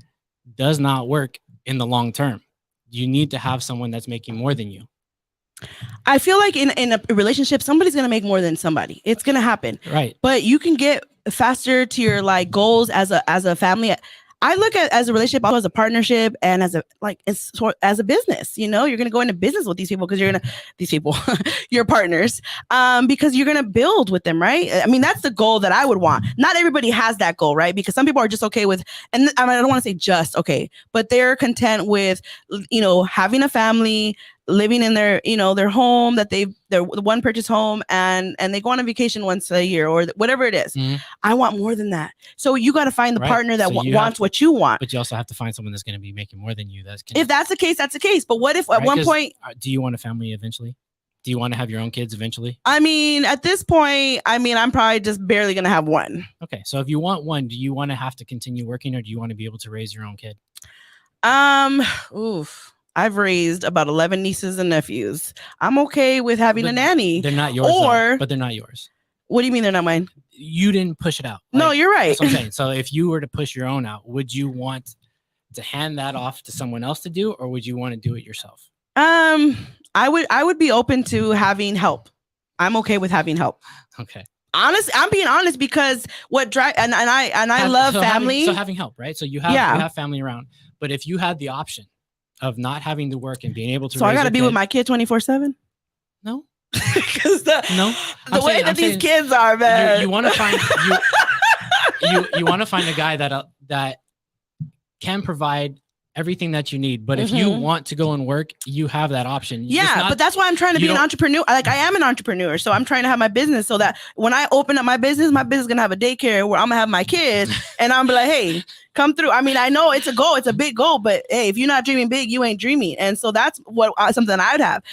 B: does not work in the long term. You need to have someone that's making more than you.
A: I feel like in a relationship, somebody's going to make more than somebody. It's going to happen.
B: Right.
A: But you can get faster to your like goals as a family. I look at as a relationship also as a partnership and as a business. You know, you're going to go into business with these people because your partners, because you're going to build with them, right? I mean, that's the goal that I would want. Not everybody has that goal, right? Because some people are just okay with, and I don't want to say just okay, but they're content with, having a family, living in their home that their one purchase home and they go on a vacation once a year or whatever it is. Mm-hmm. I want more than that. So you got to find the partner that wants what you want.
B: But you also have to find someone that's going to be making more than you.
A: If that's the case, that's the case. But what if at one point,
B: do you want a family eventually? Do you want to have your own kids eventually?
A: I mean, at this point, I'm probably just barely going to have one.
B: Okay. So if you want one, do you want to have to continue working or do you want to be able to raise your own kid?
A: I've raised about 11 nieces and nephews. I'm okay with having a nanny.
B: They're not yours, but they're not yours.
A: What do you mean they're not mine?
B: You didn't push it out.
A: No, you're right.
B: That's what I'm saying. So if you were to push your own out, would you want to hand that off to someone else to do, or would you want to do it yourself?
A: I would be open to having help. I'm okay with having help.
B: Okay.
A: Honestly, I'm being honest because what drive and I love family.
B: Having help, right? So you have family around, but if you had the option of not having to work and being able to,
A: so I got to be with my kid 24/7.
B: No,
A: because the way that these kids are, man.
B: You want to find you want to find a guy that can provide everything that you need, but if you want to go and work, you have that option.
A: But that's why I'm trying to be an entrepreneur. Like I am an entrepreneur, so I'm trying to have my business so that when I open up my business is gonna have a daycare where I'm gonna have my kids, and I'm like, hey, come through. I mean, I know it's a goal, it's a big goal, but hey, if you're not dreaming big, you ain't dreaming. And so that's what something I'd have.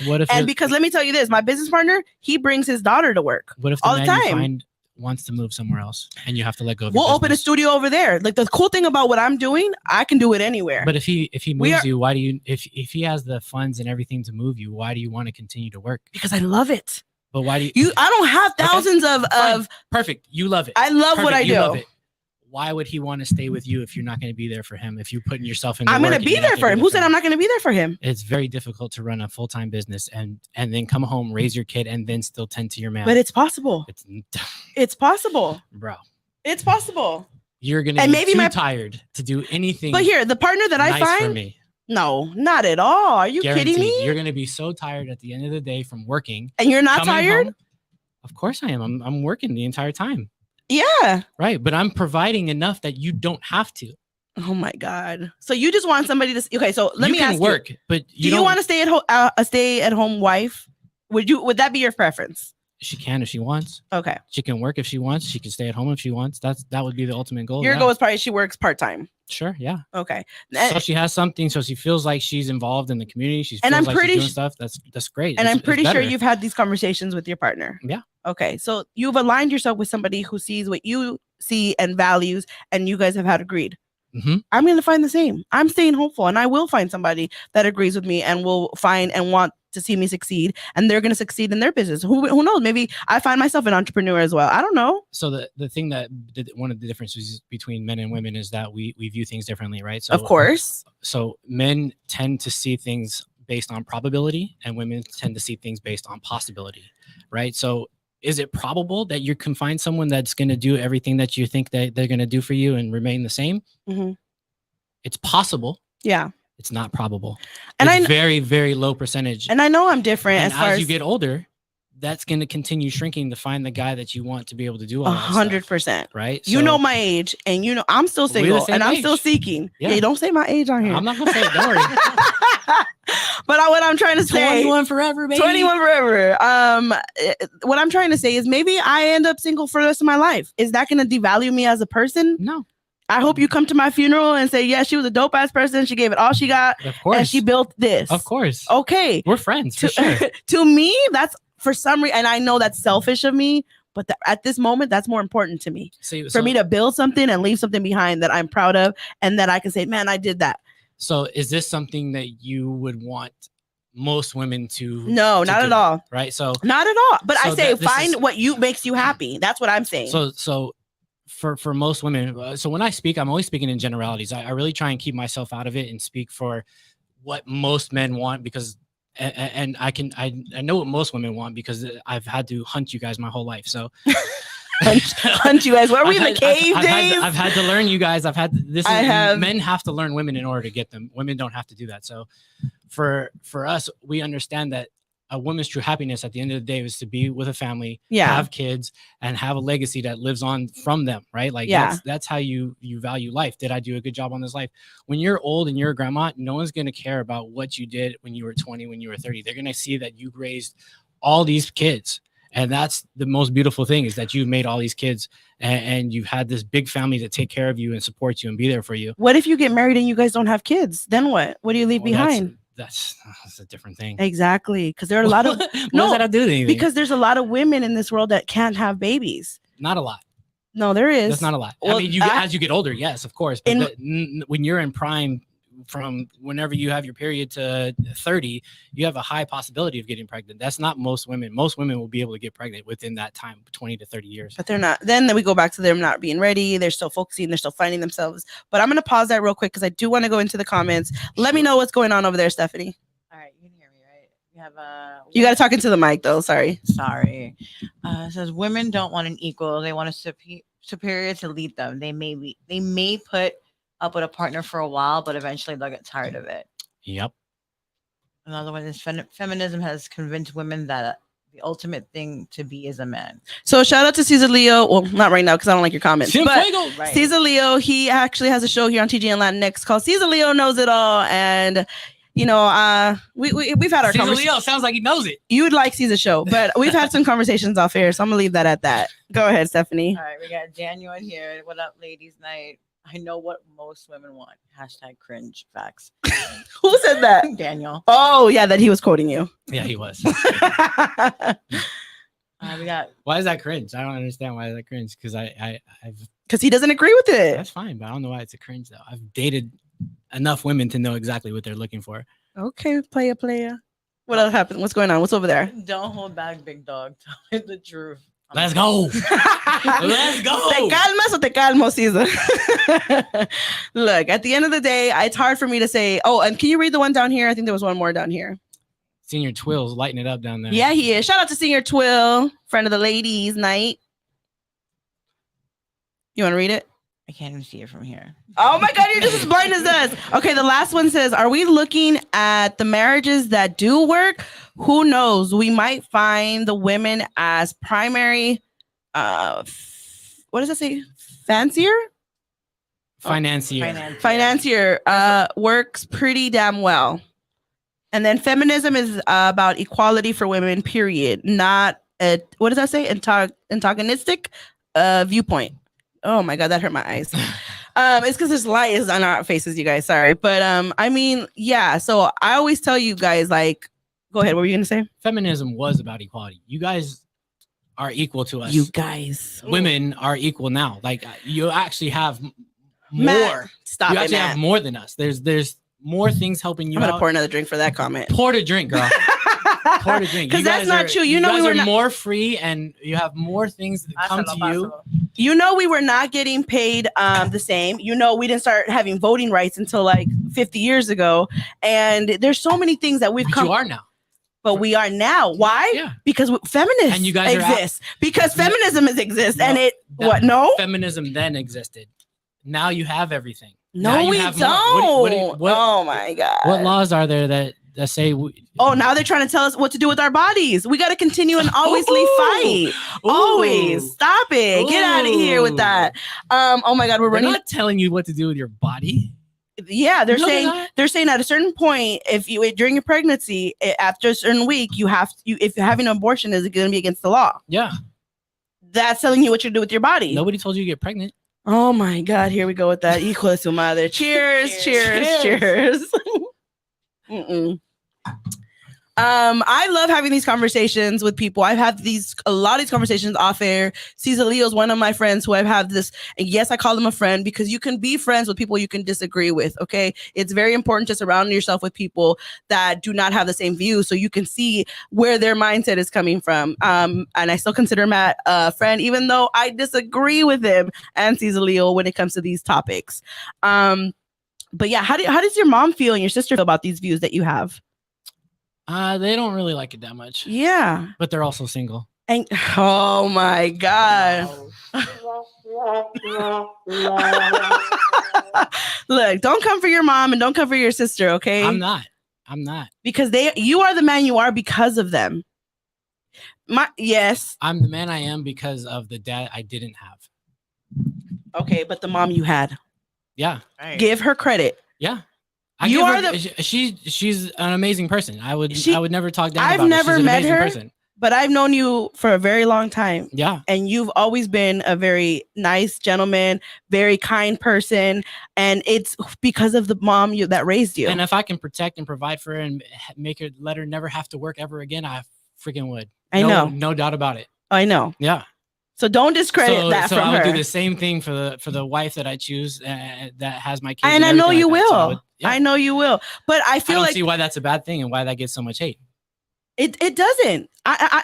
A: Because let me tell you this, my business partner, he brings his daughter to work.
B: What if all the time wants to move somewhere else and you have to let go of
A: we'll open a studio over there. Like the cool thing about what I'm doing, I can do it anywhere.
B: But if he moves you, why do you if he has the funds and everything to move you, why do you want to continue to work?
A: Because I love it.
B: But why do you
A: I don't have thousands of
B: perfect. You love it.
A: I love what I do.
B: Love it. Why would he want to stay with you if you're not going to be there for him? If you're putting yourself in,
A: I'm going to be there for him. Who said I'm not going to be there for him?
B: It's very difficult to run a full-time business and then come home, raise your kid, and then still tend to your man.
A: But it's possible. It's possible,
B: bro.
A: It's possible.
B: You're going to be too tired to do anything.
A: But here, the partner that I find
B: for me.
A: No, not at all. Are you kidding me?
B: You're going to be so tired at the end of the day from working.
A: And you're not tired?
B: Home. Of course I am. I'm working the entire time.
A: Yeah.
B: Right. But I'm providing enough that you don't have to.
A: Oh my God. So you just want somebody to okay. So let me ask
B: you. But
A: do you want to stay at home wife? Would that be your preference?
B: She can if she wants.
A: Okay.
B: She can work if she wants. She can stay at home if she wants. That would be the ultimate goal.
A: Your goal is probably she works part-time.
B: Sure. Yeah.
A: Okay.
B: So she has something. So she feels like she's involved in the community. She's like she's doing stuff. That's great.
A: And I'm pretty sure you've had these conversations with your partner.
B: Yeah.
A: Okay. So you've aligned yourself with somebody who sees what you see and values, and you guys have had agreed. I'm going to find the same. I'm staying hopeful, and I will find somebody that agrees with me and will find and want to see me succeed, and they're going to succeed in their business. Who knows? Maybe I find myself an entrepreneur as well. I don't know.
B: So the thing one of the differences between men and women is that we view things differently, right? So
A: of course.
B: So men tend to see things based on probability, and women tend to see things based on possibility, right? So is it probable that you can find someone that's going to do everything that you think that they're going to do for you and remain the same? It's possible.
A: Yeah.
B: It's not probable.
A: And
B: it's very, very low percentage.
A: And I know I'm different.
B: And as you get older, that's going to continue shrinking to find the guy that you want to be able to do all
A: 100%.
B: Right?
A: So, you know my age, and you know I'm still single, and I'm still seeking. Yeah, don't say my age on here.
B: I'm not going to say it. Don't worry.
A: But what I'm trying to say,
B: 21 forever, baby.
A: 21 forever. What I'm trying to say is maybe I end up single for the rest of my life. Is that going to devalue me as a person?
B: No.
A: I hope you come to my funeral and say, yeah, she was a dope ass person. She gave it all she got.
B: Of course.
A: And she built this.
B: Of course.
A: Okay.
B: We're friends for sure.
A: To me, that's for some reason, and I know that's selfish of me, but at this moment, that's more important to me. For me to build something and leave something behind that I'm proud of, and that I can say, man, I did that.
B: So is this something that you would want most women to
A: No, not at all.
B: Right. So
A: not at all. But I say find what makes you happy. That's what I'm saying.
B: So for most women, so when I speak, I'm always speaking in generalities. I really try and keep myself out of it and speak for what most men want, because and I know what most women want because I've had to hunt you guys my whole life. So
A: hunt you guys. Were we in the cave days?
B: I've had to learn you guys. Men have to learn women in order to get them. Women don't have to do that. So for us, we understand that a woman's true happiness at the end of the day is to be with a family, have kids, and have a legacy that lives on from them, right? Like that's how you value life. Did I do a good job on this life? When you're old and you're a grandma, no one's going to care about what you did when you were 20, when you were 30. They're going to see that you raised all these kids. And that's the most beautiful thing, is that you've made all these kids and you've had this big family to take care of you and support you and be there for you.
A: What if you get married and you guys don't have kids? Then what? What do you leave behind?
B: That's a different thing.
A: Exactly. Because there are a lot of
B: what does that have to do with anything?
A: Because there's a lot of women in this world that can't have babies.
B: Not a lot.
A: No, there is.
B: That's not a lot. Well, I mean, as you get older, yes, of course. But when you're in prime, from whenever you have your period to 30, you have a high possibility of getting pregnant. That's not most women. Most women will be able to get pregnant within that time, 20 to 30 years.
A: But they're not. Then we go back to them not being ready. They're still focusing. They're still finding themselves. But I'm going to pause that real quick because I do want to go into the comments. Let me know what's going on over there, Stephanie.
D: All right, you can hear me, right? We have a.
A: You got to talk into the mic though. Sorry.
D: Sorry. It says women don't want an equal. They want a superior to lead them. They may put up with a partner for a while, but eventually they'll get tired of it.
B: Yep.
D: Another one is feminism has convinced women that the ultimate thing to be is a man.
A: So shout out to Cesar Leo. Well, not right now because I don't like your comments.
B: Sin
A: But
B: fuego.
D: Right.
A: Cesar Leo, he actually has a show here on TGN Latinx called Cesar Leo Knows It All. And, you know, we've had our
B: Cesar
A: conversation.
B: Leo sounds like he knows it.
A: You would like Cesar's show, but we've had some conversations off air. So I'm going to leave that at that. Go ahead, Stephanie.
D: All right, we got Daniel in here. What up, ladies' night? I know what most women want. Hashtag cringe. Facts.
A: Who said that?
D: Daniel.
A: Oh, yeah, that he was quoting you.
B: Yeah, he was.
D: We got
B: Why is that cringe? I don't understand why is that cringe. Because I've
A: Because he doesn't agree with it.
B: that's fine, but I don't know why it's a cringe though. I've dated enough women to know exactly what they're looking for.
A: Okay, player. What else happened? What's going on? What's over there?
D: don't hold back, big dog. Tell me the truth.
B: Let's go. Let's go.
A: Te calmas o te calmo, Caesar. Look, at the end of the day, it's hard for me to say, oh, and can you read the one down here? I think there was one more down here.
B: Senior Twills lighting it up down there.
A: Yeah, he is. Shout out to Senior Twill, friend of the ladies night. You want to read it?
D: I can't even see it from here.
A: Oh my God, you're just as blind as us. Okay, the last one says, are we looking at the marriages that do work? Who knows? We might find the women as primary, what does that say? Fancier?
B: Financier.
A: Financier works pretty damn well. And then feminism is about equality for women, period. Not, what does that say? Antagonistic viewpoint. Oh my God, that hurt my eyes. It's because there's light is on our faces, you guys. Sorry. But I mean, yeah. So I always tell you guys, like, go ahead. What were you gonna say?
B: Feminism was about equality. You guys are equal to us.
A: You guys.
B: Women are equal now. Like you actually have more.
A: Matt, stop
B: You
A: it,
B: actually
A: Matt.
B: have more than us. There's more things helping you
A: I'm gonna
B: out.
A: pour another drink for that comment.
B: Pour to drink, girl. Pour to drink.
A: Because
B: You
A: that's
B: guys
A: not
B: are-
A: true. You know
B: guys
A: we were
B: are
A: not.
B: more free, and you have more things that come to you.
A: You know we were not getting paid the same. You know we didn't start having voting rights until like 50 years ago. And there's so many things that we've
B: But
A: come.
B: you are now.
A: But we are now. Why?
B: Yeah.
A: Because feminists
B: And you guys are out-
A: exist. Because feminism exists,
B: No,
A: and it
B: that-
A: what? No,
B: Feminism then existed. Now you have everything.
A: no,
B: Now you
A: we
B: have
A: don't.
B: more. What
A: Oh my God.
B: what laws are there that say?
A: Oh, now they're trying to tell us what to do with our bodies. We got to continue and always
B: Ooh.
A: fight. Always stop it. Get out of here with that. Oh my God, we're
B: We're
A: running.
B: not telling you what to do with your body.
A: Yeah, they're
B: No, they're
A: saying
B: not.
A: they're saying at a certain point, if you during your pregnancy, after a certain week, you have to. If you're having an abortion, is it going to be against the law?
B: Yeah.
A: That's telling you what you do with your body.
B: Nobody told you to get pregnant.
A: Oh my God, here we go with that. Hijo de su madre. Cheers, cheers, cheers. Mm-mm. I love having these conversations with people. I've had a lot of these conversations off air. Cesar Leo is one of my friends who I've had this, and yes, I call him a friend because you can be friends with people you can disagree with. Okay. It's very important to surround yourself with people that do not have the same views so you can see where their mindset is coming from. And I still consider Matt a friend, even though I disagree with him and Cesar Leo when it comes to these topics. But yeah, how does your mom feel and your sister feel about these views that you have?
B: They don't really like it that much.
A: Yeah.
B: But they're also single.
A: And oh my God. Look, don't come for your mom and don't come for your sister, okay?
B: I'm not.
A: Because you are the man you are because of them. Yes.
B: I'm the man I am because of the dad I didn't have.
A: Okay, but the mom you had.
B: Yeah.
A: Give her credit.
B: Yeah.
A: You
B: give
A: are
B: her- she's an amazing person. I would never talk down
A: I've
B: about her.
A: never
B: She's an
A: met
B: amazing
A: her.
B: person.
A: But I've known you for a very long time.
B: Yeah.
A: And you've always been a very nice gentleman, very kind person. And it's because of the mom that raised you.
B: And if I can protect and provide for her and let her never have to work ever again, I freaking would.
A: I know.
B: No doubt about it.
A: I know.
B: Yeah.
A: So don't discredit that
B: so
A: from
B: I would
A: her.
B: do the same thing for the wife that I choose that has my kids.
A: And I know
B: everything
A: you
B: like that. So
A: will.
B: yeah.
A: I know you will. But I
B: I
A: feel
B: don't
A: like
B: see why that's a bad thing and why that gets so much hate.
A: it doesn't.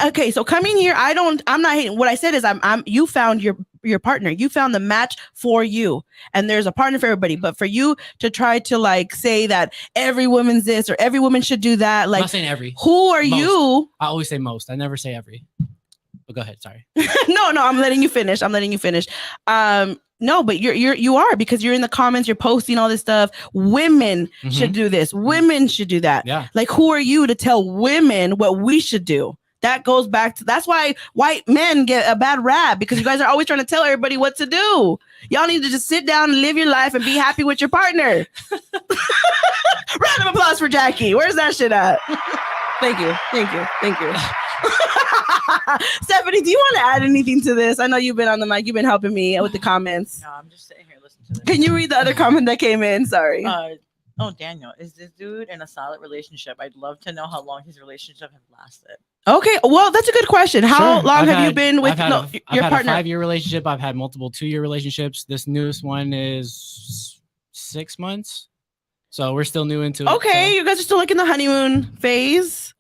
A: Okay, so coming here, I'm not hating. What I said is you found your your partner. You found the match for you, and there's a partner for everybody. But for you to try to like say that every woman's this or every woman should do that,
B: I'm
A: like
B: not saying every.
A: who are
B: Most.
A: you?
B: I always say most. I never say every. But go ahead. Sorry.
A: No, I'm letting you finish. No, but you are, because you're in the comments, you're posting all this stuff. Women should do this. Women should do that.
B: Yeah.
A: Like, who are you to tell women what we should do? That goes back to, that's why white men get a bad rap, because you guys are always trying to tell everybody what to do. Y'all need to just sit down and live your life and be happy with your partner. Round of applause for Jackie. Where's that shit at? Thank you. Stephanie, do you want to add anything to this? I know you've been on the mic. You've been helping me with the comments.
D: No, I'm just sitting here listening to this.
A: Can you read the other comment that came in? Sorry.
D: Daniel, is this dude in a solid relationship? I'd love to know how long his relationship has lasted.
A: Okay, well, that's a good question. How long have you been with your
B: I've had
A: partner?
B: a 5-year relationship. I've had multiple 2-year relationships. This newest one is 6 months. So we're still new into it.
A: Okay,
B: So.
A: you guys are still like in the honeymoon phase.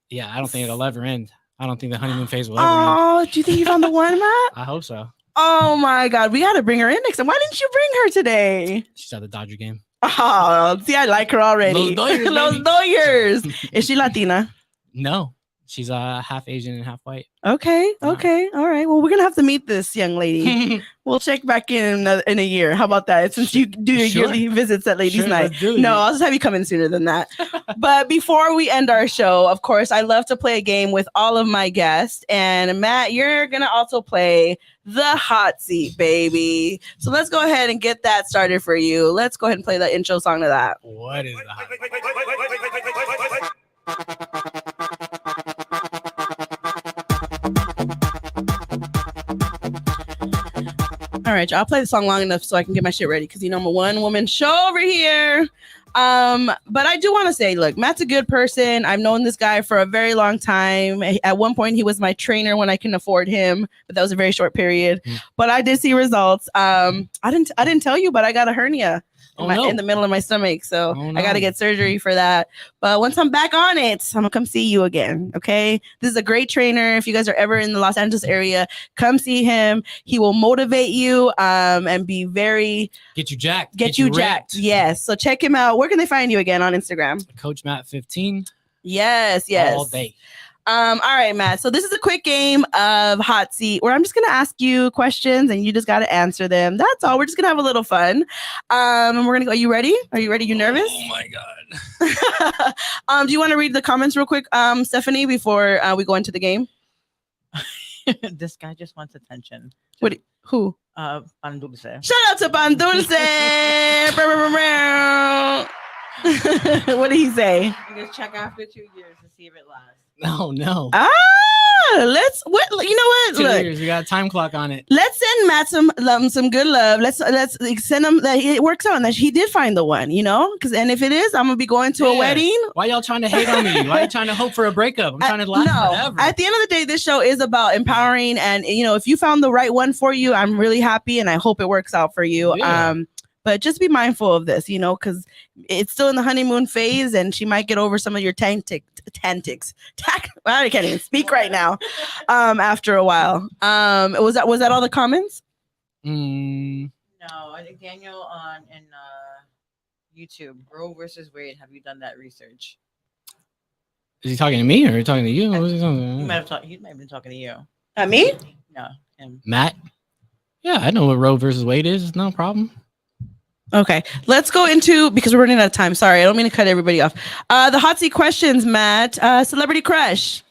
B: Yeah, I don't think it'll ever end. I don't think the honeymoon phase will ever end.
A: Oh, do you think you found the one, Matt?
B: I hope so.
A: Oh my God, we got to bring her in next time. Why didn't you bring her today?
B: She's at the Dodger game.
A: Oh, see, I like her already.
B: Los Dodgers,
A: Los
B: baby.
A: Dodgers. Is she Latina?
B: No, she's half Asian and half white.
A: Okay. All right. Well, we're gonna have to meet this young lady. We'll check back in a year. How about that? Since you do your yearly visits at Ladies Night. No, I'll just have you come in sooner than that. But before we end our show, of course, I love to play a game with all of my guests. And Matt, you're gonna also play the hot seat, baby. So let's go ahead and get that started for you. Let's go ahead and play the intro song to that.
B: What is that?
A: All right, y'all, I'll play the song long enough so I can get my shit ready, because you know I'm a one-woman show over here. But I do want to say, look, Matt's a good person. I've known this guy for a very long time. At one point, he was my trainer when I couldn't afford him, but that was a very short period. But I did see results. I didn't tell you, but I got a hernia in the middle of my stomach, so I got to get surgery for that. But once I'm back on it, I'm gonna come see you again. Okay, this is a great trainer. If you guys are ever in the Los Angeles area, come see him. He will motivate you and be very
B: get you jacked.
A: Get you jacked. Yes. So check him out. Where can they find you again on Instagram?
B: Coach Matt 15.
A: Yes.
B: All day.
A: All right, Matt. So this is a quick game of hot seat where I'm just gonna ask you questions and you just gotta answer them. That's all. We're just gonna have a little fun. And we're gonna go. Are you ready? Are you ready? You nervous?
B: Oh my God.
A: Do you want to read the comments real quick, Stephanie, before we go into the game?
D: This guy just wants attention.
A: Who?
D: Pan Dulce.
A: Shout out to Pan Dulce. What did he say?
D: You guys check after 2 years to see if it lasts.
B: No.
A: You know what?
B: 2
A: Look,
B: years. We got a time clock on it.
A: let's send Matt some good love. Let's send him that it works out and that he did find the one, you know? And if it is, I'm gonna be going to a wedding.
B: Why y'all trying to hate on me? Why you trying to hope for a breakup? I'm trying to last forever.
A: At the end of the day, this show is about empowering, and you know, if you found the right one for you, I'm really happy and I hope it works out for you.
B: Yeah.
A: But just be mindful of this, you know, because it's still in the honeymoon phase and she might get over some of your tantics. I can't even speak right now. After a while. Was that all the comments?
B: Mm,
D: No, I think Daniel in YouTube, Roe versus Wade. Have you done that research?
B: is he talking to me or talking to you? What's he
D: He
B: talking
D: might have been talking to you.
A: Me?
D: No, him.
B: Matt? Yeah, I know what Roe versus Wade is. No problem.
A: Okay, let's go into, because we're running out of time. Sorry, I don't mean to cut everybody off. The hot seat questions, Matt. Celebrity crush.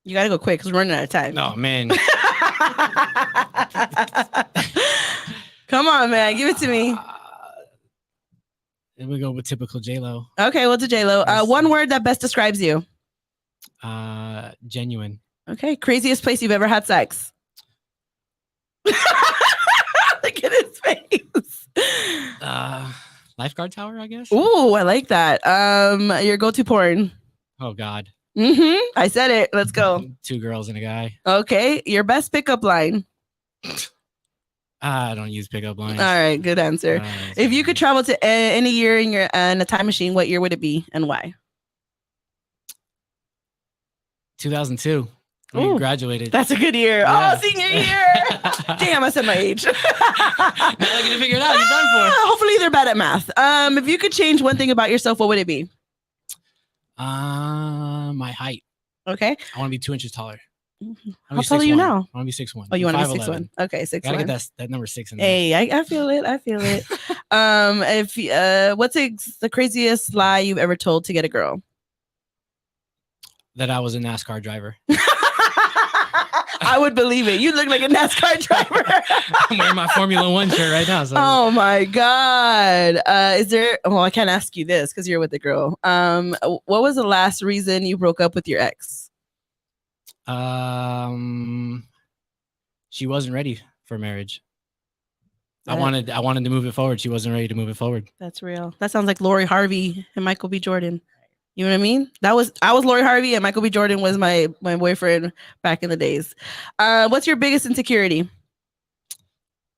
A: You gotta go quick because we're running out of time.
B: Oh man.
A: Come on, man, give it to me.
B: Then we go with typical J-Lo.
A: Okay, well, to J-Lo. One word that best describes you.
B: Genuine.
A: Okay, craziest place you've ever had sex. Look at his face.
B: Lifeguard tower, I guess.
A: Ooh, I like that. Your go-to porn.
B: Oh God.
A: I said it. Let's go.
B: 2 girls and a guy.
A: Okay, your best pickup line.
B: I don't use pickup lines.
A: All right, good answer. If you could travel to any year in a time machine, what year would it be and why?
B: 2002. We
A: Ooh,
B: graduated.
A: That's a good year.
B: Yeah.
A: Oh, senior year. Damn, I said my age.
B: Now looking to figure it out. You're done for.
A: Hopefully they're bad at math. If you could change one thing about yourself, what would it be?
B: My height.
A: Okay.
B: I want to be 2 inches taller.
A: How tall are you now?
B: I want to be 6'1".
A: Oh, you want to be 6'1"? Okay, 6'1".
B: Gotta get that number 6 in there.
A: Hey, I feel it. I feel it. What's the craziest lie you've ever told to get a girl?
B: That I was a NASCAR driver.
A: I would believe it. You look like a NASCAR driver.
B: I'm wearing my Formula One shirt right now. So.
A: Oh my God. Is there, well, I can't ask you this because you're with the girl. What was the last reason you broke up with your ex?
B: She wasn't ready for marriage. I wanted to move it forward. She wasn't ready to move it forward.
A: That's real. That sounds like Lori Harvey and Michael B. Jordan. You know what I mean? I was Lori Harvey and Michael B. Jordan was my boyfriend back in the days. What's your biggest insecurity?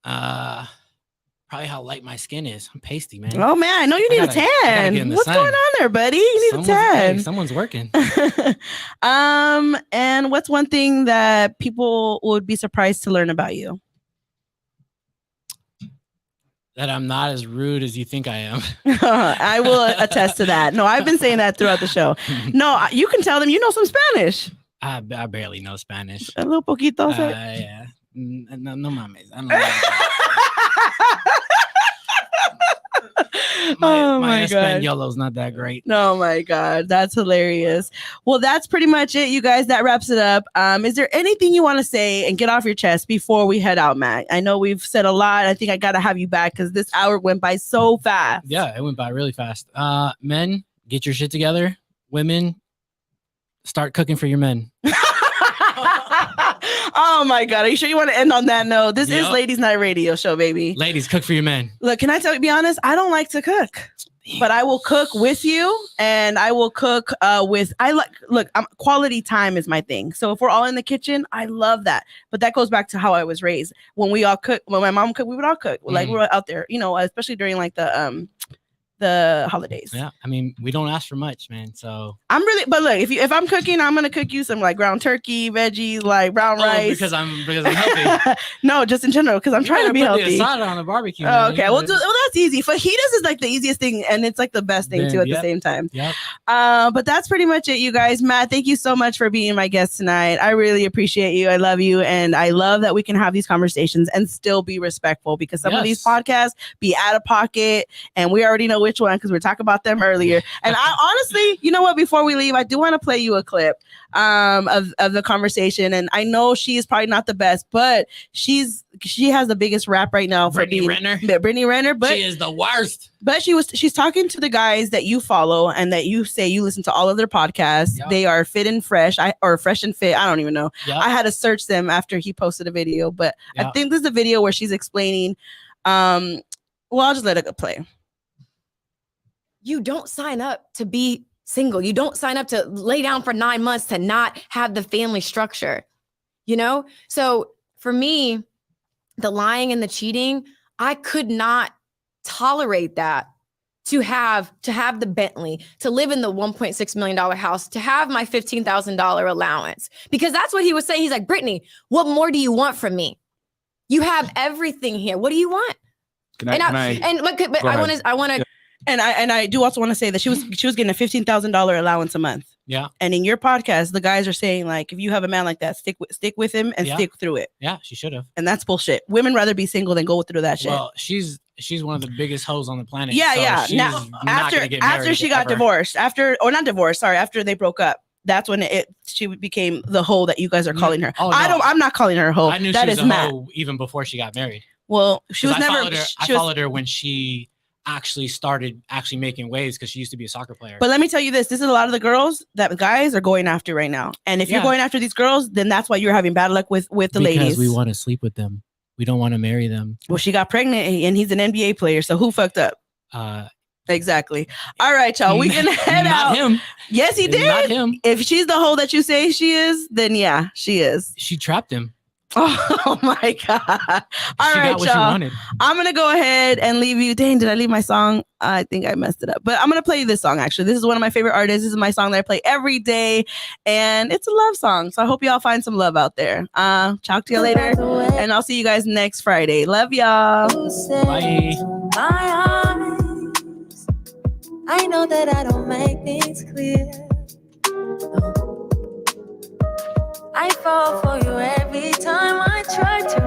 B: Probably how light my skin is. I'm pasty, man.
A: Oh man, I know you need a tan. What's going on there, buddy? You need a tan.
B: Hey, someone's working.
A: And what's one thing that people would be surprised to learn about you?
B: That I'm not as rude as you think I am.
A: I will attest to that. No, I've been saying that throughout the show. No, you can tell them you know some Spanish.
B: I barely know Spanish.
A: A little poquito.
B: Yeah. No mames. I don't know. my Españolo's not that great.
A: Oh my God, that's hilarious. Well, that's pretty much it, you guys. That wraps it up. Is there anything you want to say and get off your chest before we head out, Matt? I know we've said a lot. I think I gotta have you back because this hour went by so fast.
B: Yeah, it went by really fast. Men, get your shit together. Women, start cooking for your men.
A: Oh my God. Are you sure you want to end on that note? This is Ladies Night Radio Show, baby.
B: Ladies, cook for your men.
A: Look, can I be honest? I don't like to cook, but I will cook with you and I will cook quality time is my thing. So if we're all in the kitchen, I love that. But that goes back to how I was raised. When we all cook, when my mom cooked, we would all cook. Like we were out there, especially during like the holidays.
B: Yeah, I mean, we don't ask for much, man. So
A: but look, if I'm cooking, I'm gonna cook you some like ground turkey, veggies, like brown rice.
B: Because I'm healthy.
A: No, just in general, because I'm trying to be healthy.
B: Put the asada on a barbecue.
A: Oh, okay, well that's easy. Fajitas is like the easiest thing, and it's like the best thing too at the same time.
B: Yep.
A: But that's pretty much it, you guys. Matt, thank you so much for being my guest tonight. I really appreciate you. I love you, and I love that we can have these conversations and still be respectful because some of these podcasts be out of pocket, and we already know which one because we're talking about them earlier. And I honestly, you know what? Before we leave, I do want to play you a clip of the conversation. And I know she is probably not the best, but she has the biggest rap right now for
B: Brittany Renner.
A: Brittany Renner, but
B: she is the worst.
A: But she's talking to the guys that you follow and that you say you listen to all of their podcasts. Yep. They are fit and fresh, or fresh and fit. I don't even know. Yep. I had to search them after he posted a video, but I think this is a video where she's explaining. Well, I'll just let it play.
E: You don't sign up to be single. You don't sign up to lay down for 9 months to not have the family structure, So for me, the lying and the cheating, I could not tolerate that. To have the Bentley, to live in the $1.6 million house, to have my $15,000 allowance, because that's what he was saying. He's like, Brittany, what more do you want from me? You have everything here. What do you want? I want to.
A: And I do also want to say that she was getting a $15,000 allowance a month.
B: Yeah.
A: And in your podcast, the guys are saying like, if you have a man like that, stick with him and stick through it.
B: Yeah, she should have.
A: And that's bullshit. Women rather be single than go through that shit.
B: Well, she's one of the biggest hoes on the planet.
A: Yeah,
B: so
A: Now after she got divorced, after they broke up, that's when she became the hoe that you guys are calling her. Oh, no. I'm not calling her a hoe.
B: I knew she was a hoe even before she got married.
A: Well, she was never.
B: I followed her when she actually started making waves because she used to be a soccer player.
A: But let me tell you this is a lot of the girls that guys are going after right now. And if you're going after these girls, then that's why you're having bad luck with the ladies.
B: Because we want to sleep with them. We don't want to marry them.
A: Well, she got pregnant and he's an NBA player. So who fucked up? Exactly. All right, y'all. We can head out.
B: Not him.
A: Yes, he did.
B: Not him.
A: If she's the hoe that you say she is, then yeah, she is.
B: She trapped him.
A: Oh my God. All
B: She
A: right,
B: got what she
A: y'all.
B: wanted.
A: I'm going to go ahead and leave you. Dang, did I leave my song? I think I messed it up. But I'm going to play you this song, actually. This is one of my favorite artists. This is my song that I play every day. And it's a love song. So I hope y'all find some love out there. Talk to you later. And I'll see you guys next Friday. Love y'all.
B: Bye.
F: My eyes, I know that I don't make things clear. I fall for you every time I try to